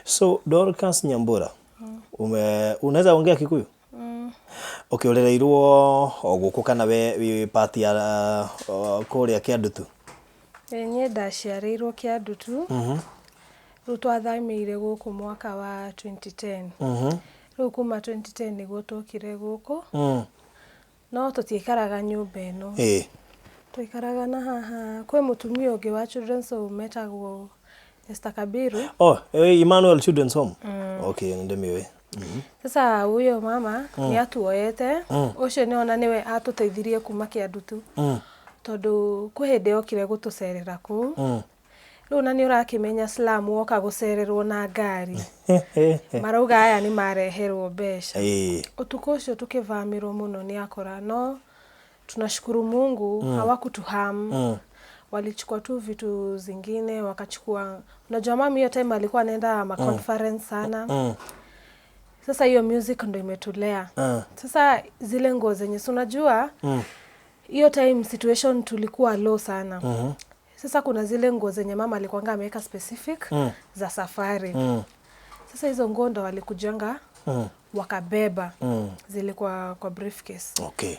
So Dorcas Nyambura. Unaweza ongea Kikuyu? Okay, urereirwo oguku kana we party ya kuria Kiandutu? Nye ndaciarirwo Kiandutu. Riu twathamĩire guku mwaka wa 2010. Riu kuma 2010 niguo tokire guku. No tutiikaraga nyumba ino. Tuikaraga na haha kwe mutumia ungi wa Children's Home metagwo Esther Kabiru. Emmanuel Children's Home. Okay, ndemiwe. Sasa huyo mama ni atuoyete ucio ni ona niwe atuteithirie kuma Kiandutu tondu kuhinde okire gutucerera ku riu na ni urakimenya Slam woka gucererwo na ngari marauga aya ni mareherwo mbeca utuko ucio tukivamirwo muno ni akora no tunashukuru Mungu hawakutuham walichukua tu vitu zingine wakachukua unajua mama hiyo time alikuwa anaenda conference sana sasa hiyo music ndo imetulea sasa zile nguo zenye unajua hiyo time situation tulikuwa low sana sasa kuna zile nguo zenye mama alikuwa ameweka specific za safari sasa hizo nguo ndo walikujanga wakabeba zilikuwa kwa briefcase okay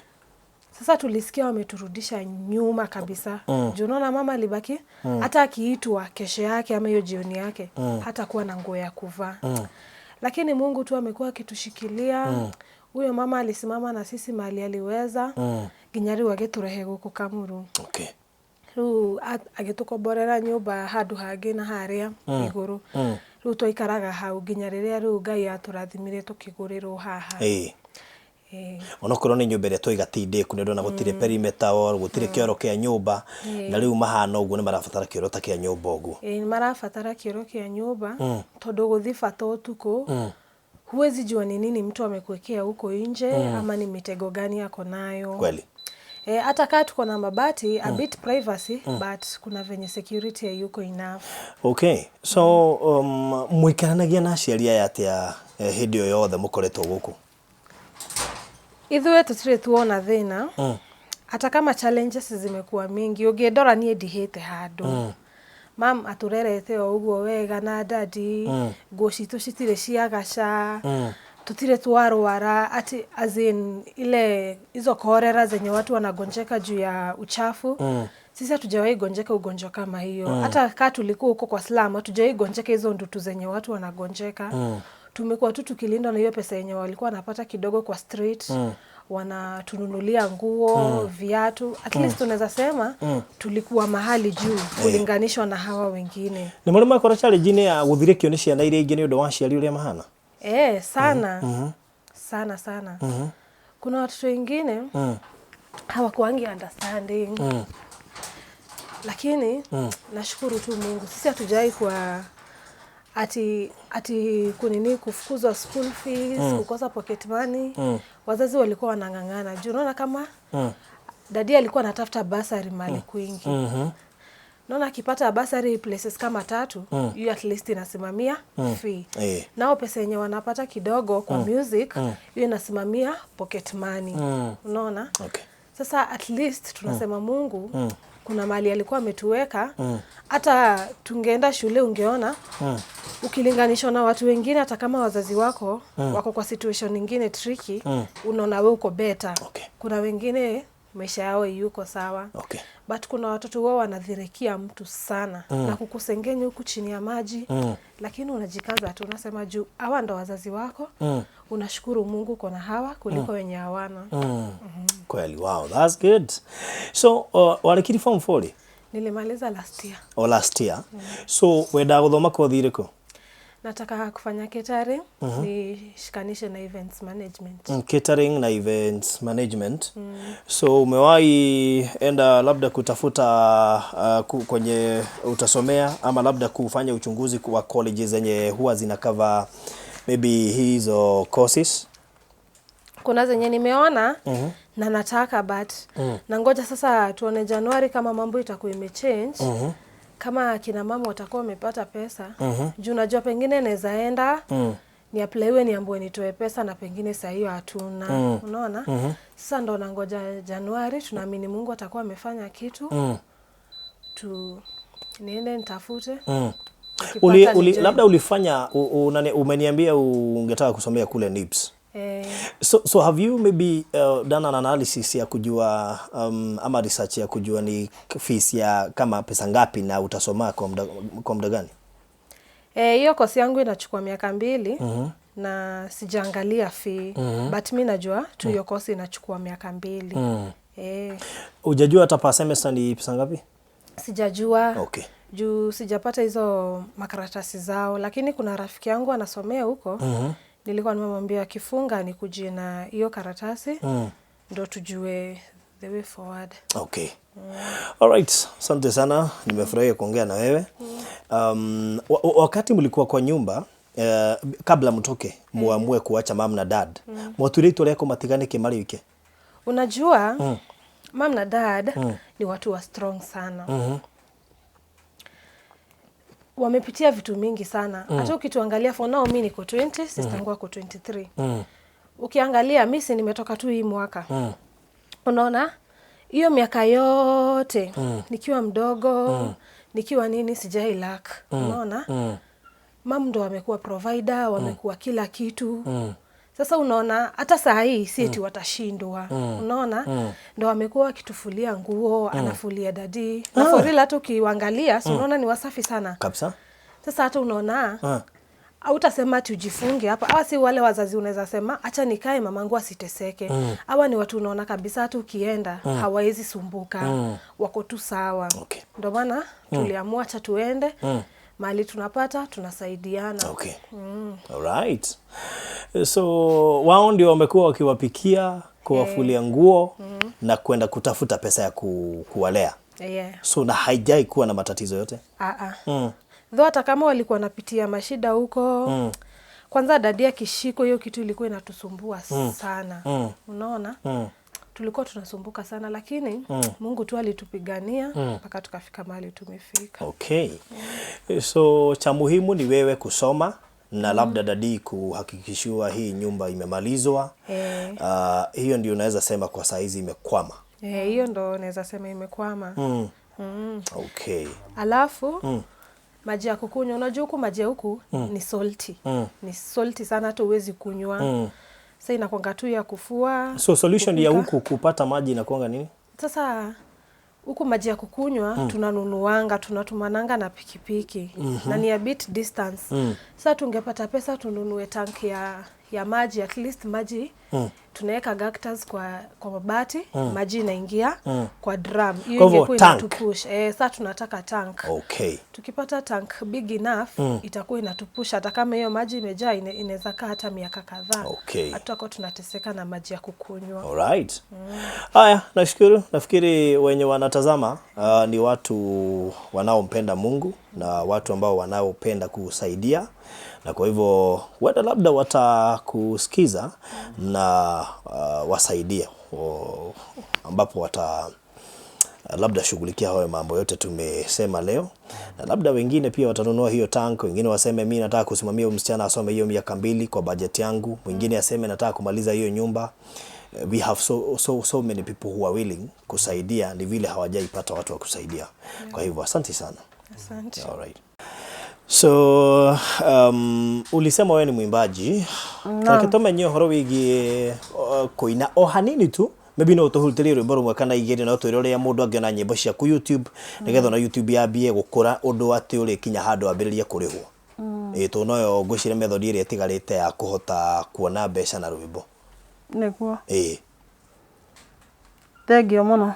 sasa tulisikia wameturudisha nyuma kabisa juu unaona mama alibaki hata akiitwa kesho yake ama hiyo jioni yake hata kuwa na nguo ya kuvaa lakini Mungu tu amekuwa akitushikilia huyo mama alisimama na sisi mali aliweza ginyari wageturehe guku Kamuru okay riu agitukomborera nyumba handu hangi na haria iguru riu twaikaraga hau ginya riria riu Ngai aturathimire tukigurirwo haha onokorwo ni nyumba iria twigatinde ku ndona gutire perimeter or gutire kioro kia nyumba na riu mahana uguo ni marabatara kioro ta kia nyumba uguo ni marabatara kioro kia nyumba tondu guthifata utuku huwezi jua ni nini mtu amekuwekea huko nje ama ni mitego gani yako nayo kweli hata kama tuko na mabati a bit privacy but kuna venye security yuko enough okay so muikaranagia na aciari aya atia hindi yo yothe mukoretwo guku ithuĩ tutire tuona thina hata kama challenges zimekuwa mingi ungĩndora niĩ ndihĩte handũ mam aturerete o uguo wega na dadi nguo citu citire ciagaca tutire twarwara ati as in ile hizo korera zenye watu wanagonjeka juu ya uchafu sisi hatujawahi gonjeka ugonjwa kama hiyo hata kama tulikuwa huko kwa Slam hatujawahi gonjeka hizo ndutu zenye watu wanagonjeka tumekuwa tu tukilindwa na hiyo pesa yenye walikuwa wanapata kidogo kwa street wanatununulia nguo viatu at least tunaweza sema tulikuwa mahali juu kulinganishwa na hawa wengine ni muri makora challenge ni ya guthirikio ni ciana iria ingi ni undu wa ciari uria mahana sana sana kuna watoto wengine hawakuangi understanding Lakini nashukuru tu Mungu. Sisi hatujai kwa ati kunini kufukuzwa school fees, kukosa pocket money. Wazazi walikuwa wanang'ang'ana. Juu unaona kama dadi alikuwa anatafuta basari mali kwingi. Naona akipata basari places kama 3, hiyo at least inasimamia fee. Nao pesa yenye wanapata kidogo kwa music, hiyo inasimamia pocket money. Unaona? Okay. Sasa at least tunasema Mungu kuna mali alikuwa ametuweka. Hata tungeenda shule ungeona ukilinganisha na watu wengine, hata kama wazazi wako wako kwa situation nyingine tricky, unaona wewe uko better. Okay. Kuna wengine maisha yao yuko sawa. Okay. But kuna watoto wao wanadhirikia mtu sana na kukusengenya huku chini ya maji. Lakini unajikaza tu, unasema juu hawa ndo wazazi wako. Unashukuru Mungu kuna hawa kuliko wenye hawana. Kweli, wow, that's good. So, walikiri form 4? Nilimaliza last year. Last year. So, wenda guthoma kothi iriko? Nataka kufanya catering, nishikanishe na events management. Catering na events management. So, umewahi enda labda kutafuta kwenye utasomea ama labda kufanya uchunguzi wa colleges zenye huwa zinakava maybe hizo courses? Kuna zenye nimeona na nataka but nangoja sasa tuone Januari kama mambo itakuwa imechange. Kama kina mama watakuwa wamepata pesa, juu najua pengine naweza enda ni apply niambiwe nitoe pesa na pengine saa hiyo hatuna. Unaona? Sasa ndo nangoja Januari, tunaamini Mungu atakuwa amefanya kitu. Niende nitafute. Labda ulifanya umeniambia ungetaka kusomea kule NIBS. So have you maybe done an analysis ya kujua ama research ya kujua ni fees ya kama pesa ngapi na utasoma kwa muda gani? Hiyo kosi yangu inachukua miaka 2 na sijaangalia fee. But mimi najua tu hiyo kosi inachukua miaka 2. Hujajua hata per semester ni pesa ngapi? Sijajua. Okay. Juu sijapata hizo makaratasi zao, lakini kuna rafiki yangu anasomea huko. Nilikuwa nimemwambia akifunga nikujie na hiyo karatasi ndo tujue the way forward. Okay. All right. Asante sana. Nimefurahia kuongea na wewe. Wakati mlikuwa kwa nyumba kabla mtoke muamue kuacha mom na dad. Moturito leko matiganike mari wike. Unajua mom na dad ni watu wa strong sana. Wamepitia vitu mingi sana. Hata ukituangalia for now mimi niko 20, sister yangu ako 23. Ukiangalia mimi si nimetoka tu hii mwaka. Unaona? Hiyo miaka yote nikiwa mdogo, nikiwa nini sijai lack. Unaona? Mom ndo wamekuwa provider, wamekuwa kila kitu. Sasa unaona hata saa hii si eti watashindwa. Unaona? Ndo wamekuwa wakitufulia nguo, anafulia dadi. Na for real hata ukiangalia, unaona ni wasafi sana. Kabisa. Sasa hata unaona hautasema tujifunge hapa. Hawa si wale wazazi unaweza sema acha nikae mamangu asiteseke. Hawa ni watu unaona kabisa hata ukienda hawawezi sumbuka. Wako tu sawa. Okay. Ndio maana tuliamua acha tuende. Mali tunapata tunasaidiana. Okay. All right. So wao ndio wamekuwa wakiwapikia, kuwafulia nguo na kwenda kutafuta pesa ya kuwalea. So na haijai kuwa na matatizo yote? Though hata kama walikuwa napitia mashida huko. Kwanza dadia kishiko hiyo kitu ilikuwa inatusumbua sana. Unaona? Tulikuwa tunasumbuka sana lakini Mungu tu alitupigania mpaka tukafika mahali tumefika. Okay. So cha muhimu ni wewe kusoma na labda dadi kuhakikishiwa hii nyumba imemalizwa. Hiyo ndio unaweza sema kwa saa hizi imekwama. Hiyo ndio naweza sema imekwama. Okay. Alafu maji ya kukunywa, unajua huku maji huku ni salty. Ni salty sana hata huwezi kunywa. Sasa inakuanga tu ya kufua. So solution ya huku kupata maji inakuanga nini? Sasa huku maji ya kukunywa tunanunuanga, tunatumananga na pikipiki. Na ni a bit distance. Sasa tungepata pesa tununue tanki ya maji, at least maji tunaweka gactors kwa mabati, maji inaingia kwa drum. Hiyo ingekuwa inatupush. Sasa tunataka tank. Okay. Tukipata tank big enough itakuwa inatupush, hata kama hiyo maji imejaa inaweza kaa hata miaka kadhaa. Okay. Hatutakuwa tunateseka na maji ya kukunywa. Alright. Haya, nashukuru. Nafikiri wenye wanatazama ni watu wanaompenda Mungu na watu ambao wanaopenda kusaidia, na kwa hivyo wenda labda watakusikiza na wasaidia ambapo labda shughulikia hayo mambo yote tumesema leo, na labda wengine pia watanunua hiyo tank. Wengine waseme mimi nataka kusimamia msichana asome hiyo miaka 2 kwa budget yangu. Mwingine aseme nataka kumaliza hiyo nyumba. We have so many people who are willing kusaidia, ni vile hawajaipata watu wa kusaidia. Kwa hivyo asante sana. Asante. All right. So ulisema wewe ni mwimbaji. Tunakitomenya horo wigi koina o hanini tu. Maybe no tuhulitire rwimbo rumwe kana igiri no twirore ya mundu angiona nyimbo cia ku YouTube nigetha na YouTube yambie gukura undu ati uri kinya handu ambiririe kurihwo. To noyo ngwicire method iri etigarite ya kuhota kuona mbeca na rwimbo. Niguo. Tengio muno.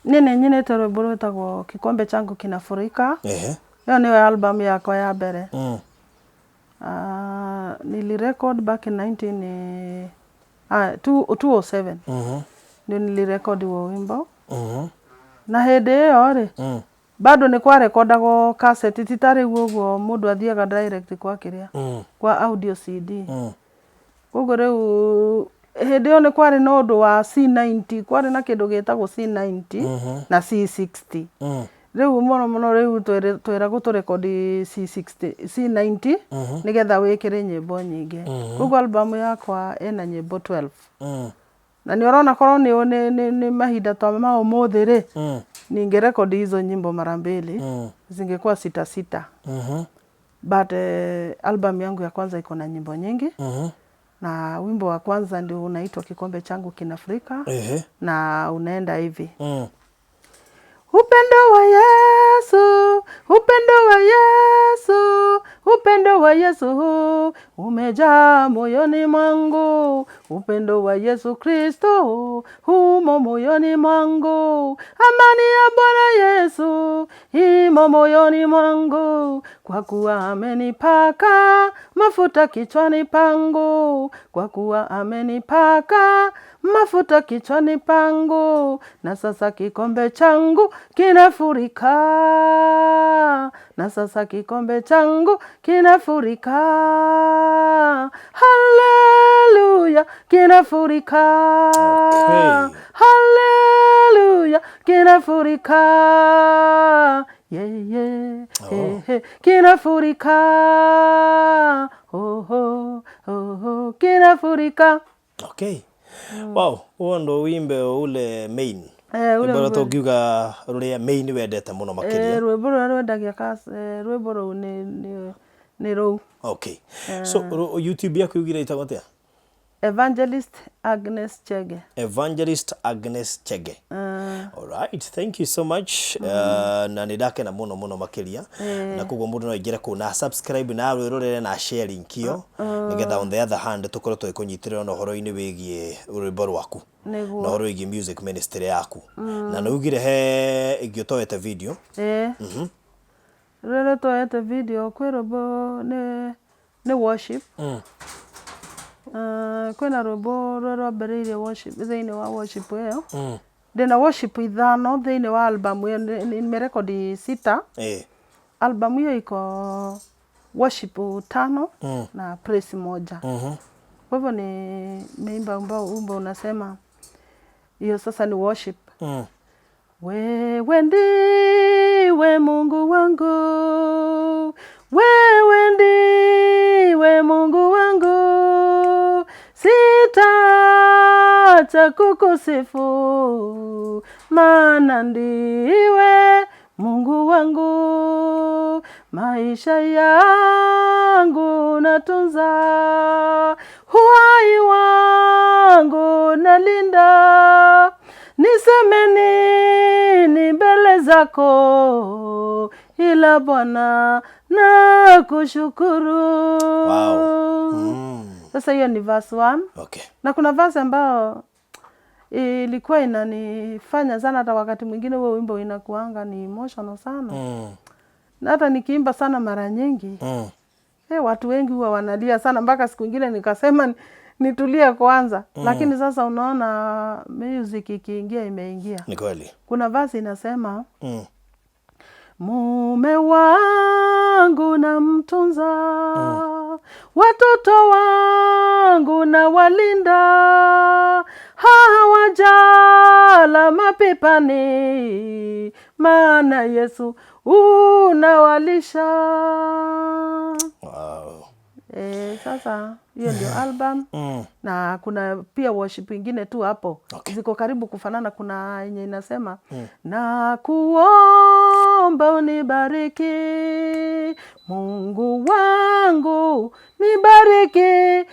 Nene nyinete rwimbo rwetagwo Kikombe Changu Kinafurika. Hiyo ni album yakwa ya mbere. Nilirecord back in 2007. Ndio nilirecord huo wimbo. Na hede hiyo ri bado ni kwa recordagwo cassette titari guo mundu athiaga direct kwa kiria kwa audio CD. Koguo riu hede hiyo ni kwari no ndu wa C90, kwari na kindu getagwo C90 na C60. Riu muno riu twera guturecord C60 C90 nigetha wikire nyimbo nyingi. Koguo album yakwa ena nyimbo 12. Na ni urona korwo ni mahinda ta ma umuthi ri ningerecord hizo nyimbo mara mbili zingekuwa 6. But album yangu ya kwanza iko na nyimbo nyingi. Na wimbo wa kwanza ndio unaitwa Kikombe Changu Kinafurika. Na unaenda hivi. Upendo wa Yesu, upendo wa Yesu, upendo wa Yesu umejaa moyoni mwangu. Upendo wa Yesu Kristo humo moyoni mwangu. Amani ya Bwana Yesu imo moyoni mwangu. Kwa kuwa amenipaka mafuta kichwani pangu. Kwa kuwa amenipaka mafuta kichwani pangu. Na sasa kikombe changu kinafurika. Na sasa kikombe changu kinafurika. Hallelujah, kinafurika. Hallelujah, kinafurika. Kinafurika. Kinafurika. Okay. Wow, huo ndo wimbe ule main. Ule tugiuga ruria main wendete muno makiria. Rwimbo rwendagia rwimbo ru ni ru. Okay. So YouTube yako yugira itagwo atia? Evangelist Agnes Chege. Evangelist Agnes Chege. All right, thank you so much. Na nidake na muno makiria. Na kugo mundu no igire ku na subscribe na rwirorere na share link yo. Nigetha on the other hand tukoro twikunyitire no horo-ini wigie rwimbo rwaku. Na horo wigie music ministry yaku. Na no ugire he igiotoete video. Rere toete video kwi rwimbo ni worship. Kwena rwimbo rwambĩrĩirie worship thĩinĩ wa worship ĩyo. Ndĩna worship 5 thĩinĩ wa album ĩyo, nimerecord 6. Album hiyo iko worship 5 na praise 1. Kwa hivyo nimeimba wimbo unasema hiyo sasa ni worship. Wewe ndiwe Mungu wangu, wewe ndiwe Mungu wangu, sitaacha kukusifu, maana ndiwe Mungu wangu. Maisha yangu natunza, uhai wangu nalinda, niseme nini mbele zako ila Bwana na kushukuru. Wow. Sasa hiyo ni verse 1. Okay. Na kuna verse ambao ilikuwa inanifanya sana, hata wakati mwingine huo wimbo inakuanga ni emotional sana. Na hata nikiimba sana mara nyingi. Watu wengi huwa wanalia sana, mpaka siku nyingine nikasema nitulie kwanza. Lakini sasa unaona music ikiingia imeingia. Ni kweli. Kuna verse inasema mume wangu na mtunza, watoto wangu na walinda, hawajala mapepani, maana Yesu unawalisha. Wow. Sasa hiyo ndio album. Na kuna pia worship ingine tu hapo. Okay. Ziko karibu kufanana. Kuna yenye inasema na kuomba unibariki Mungu wangu, nibariki,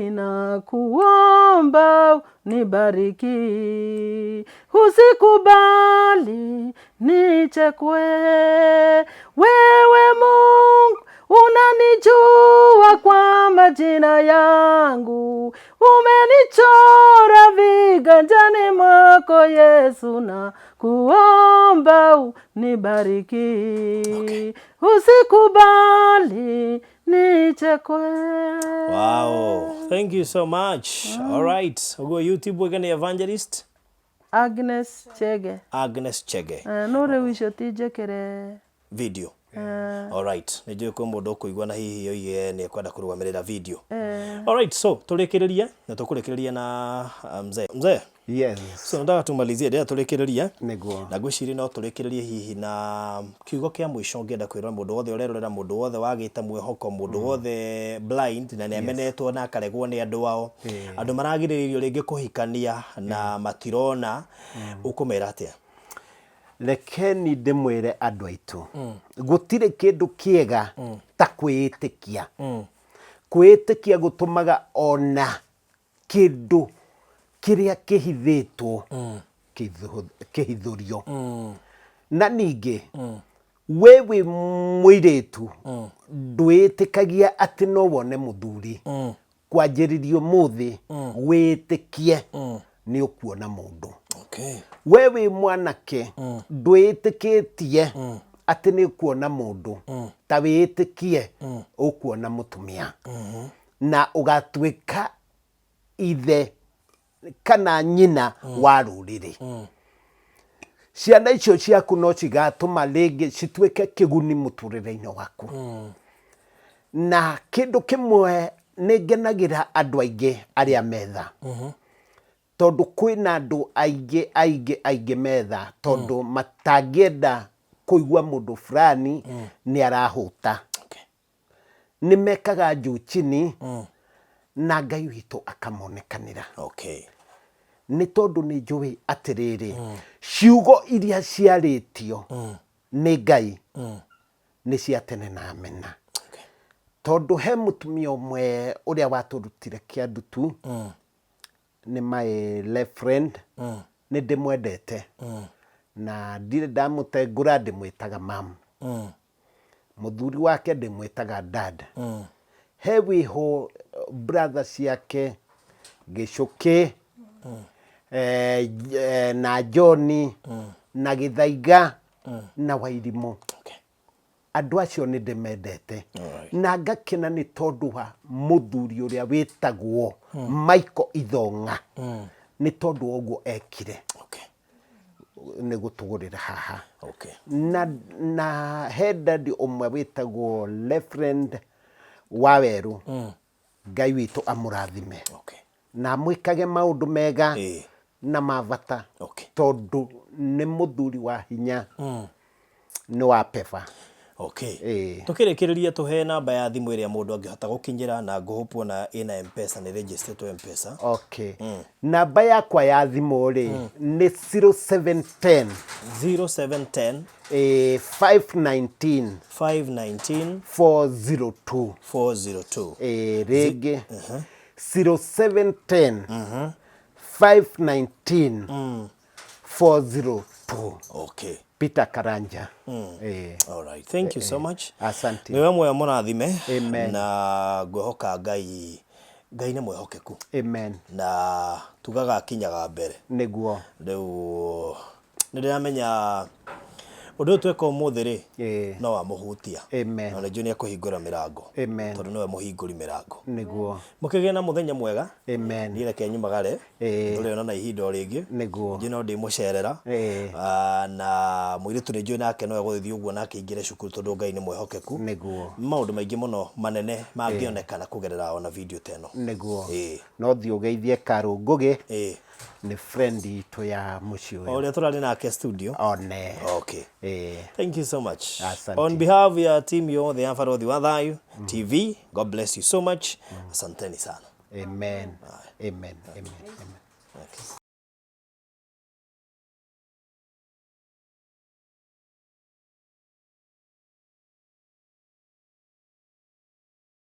na kuomba nibariki, usikubali nichekwe, wewe Mungu unanijua kwa majina yangu, umenichora viganjani mwako Yesu, na kuomba unibariki. Okay. Usikubali nichekwe. Wow. Thank you so much. All right. Go YouTube we're gonna evangelist Agnes Chege. Agnes Chege. Nore wisho tijekere Video. All right. Nijue kwa mundu kuigwa na hihi yoye ni kwenda kurugamirira video. All right. So tulekereria na tukurekereria na mzee. Yes. So ndaga tumalizie ndia tulekereria. Niguo. Na gwiciri no tulekererie hihi na kiugo kia mwisho ngenda kwira mundu wothe urerorera, mundu wothe wagita mwihoko, mundu wothe blind na nemenetwo na akaregwo ni andu ao, andu maragiririo ringi kuhikania na matirona, ukumera atia? Rekeni ndimwire andu aitu gutire kindu kiega ta kwitikia. Kwitikia gutumaga ona kindu kiria kihithitwo kihithurio. Na ningi wewe muiritu ndwitikagia ati no wone muthuri, kwanjiririo muthi witikie ni ukuona mundu. Okay. Wewe mwanake ndwitikitie ati ni ukuona mundu, ta witikie ukuona mutumia, na ugatwika ithe kana nyina wa ruriri. Ciana icio ciaku no cigatuma ringi citwike kiguni muturire-ini waku. Na kindu kimwe ningenagira andu aingi aria metha, tondu kwina andu aingi metha, tondu matangienda kuigua mundu fulani ni arahuta. Okay. Nimekaga juu chini na Ngai witu akamonekanira. Okay. Ni tondu ni njui atiriri ciugo iria ciaritio ni Ngai ni cia tene na amena. Okay. Tondu he mutumia umwe uria waturutire kiandu tu, ni my left friend, ni ndimwendete, na ndire ndamutengura ndimwitaga mam, muthuri wake ndimwitaga dad. He wiho brother ciake Gicuki, na Johnny, na Githaiga, na Wairimu. Okay. Andu acio ni ndimendete. Na ngakena ni tondu wa muthuri uria witagwo Michael Ithonga. Ni tondu oguo ekire. Okay. Ni gutugurira haha. Okay. Na he dadi umwe witagwo Reverend Waweru. Ngai witu amurathime. Okay. Na mwikage maundu mega na mavata. Okay. Tondu ni muthuri wa hinya. Ni wa peva. Okay. Tukirekereria tuhe namba ya thimu iria mundu angihota gukinyira, na nguhupwo na ina M-Pesa ni register to M-Pesa. Okay. Namba yakwa ya thimu ri ni 0710 0710 519 519 402. 402. Ringi 0710 519 402. Okay. Peter Karanja. All right, thank you so much. Asante. Wewe moyo mũrathime. Amen. Na ngwĩhoka Ngai nĩ mwĩhokeku. Amen. Na tugaga kinyaga mbere. Nĩguo. Rĩu nĩndĩramenya ũndũ tweka ũmũthĩ rĩ no wamũhutia. Amen. Na nĩnjũ nĩekũhingũra mĩrango. Amen. Tondũ nĩwe mũhingũri mĩrango. Nĩguo. Mũkĩgĩa na mũthenya mwega. Amen. Ndireke nyumagare. Tũrĩona ihinda o rĩngĩ. Nĩguo. Nje no ndĩmũcerera. Na mũirĩtu nĩnjũĩ nake no egũthiĩ ũguo nake aingĩre cukuru tondũ Ngai nĩ mwĩhokeku. Nĩguo. Maũndũ maingĩ mũno manene mangĩonekana kũgerera ona video ta ĩno. Nĩguo. No thiĩ ũgeithie Karũ Ngũgĩ. Nĩ friend itũ ya mũciĩ ũyũ. Ũrĩa tũrarĩ nake studio. One. Okay. Thank you so much. Asante. On behalf of your team yothe ya Barothi wa Thayũ TV, God bless you so much. Asanteni sana. Amen. Amen. Amen. Amen. Okay.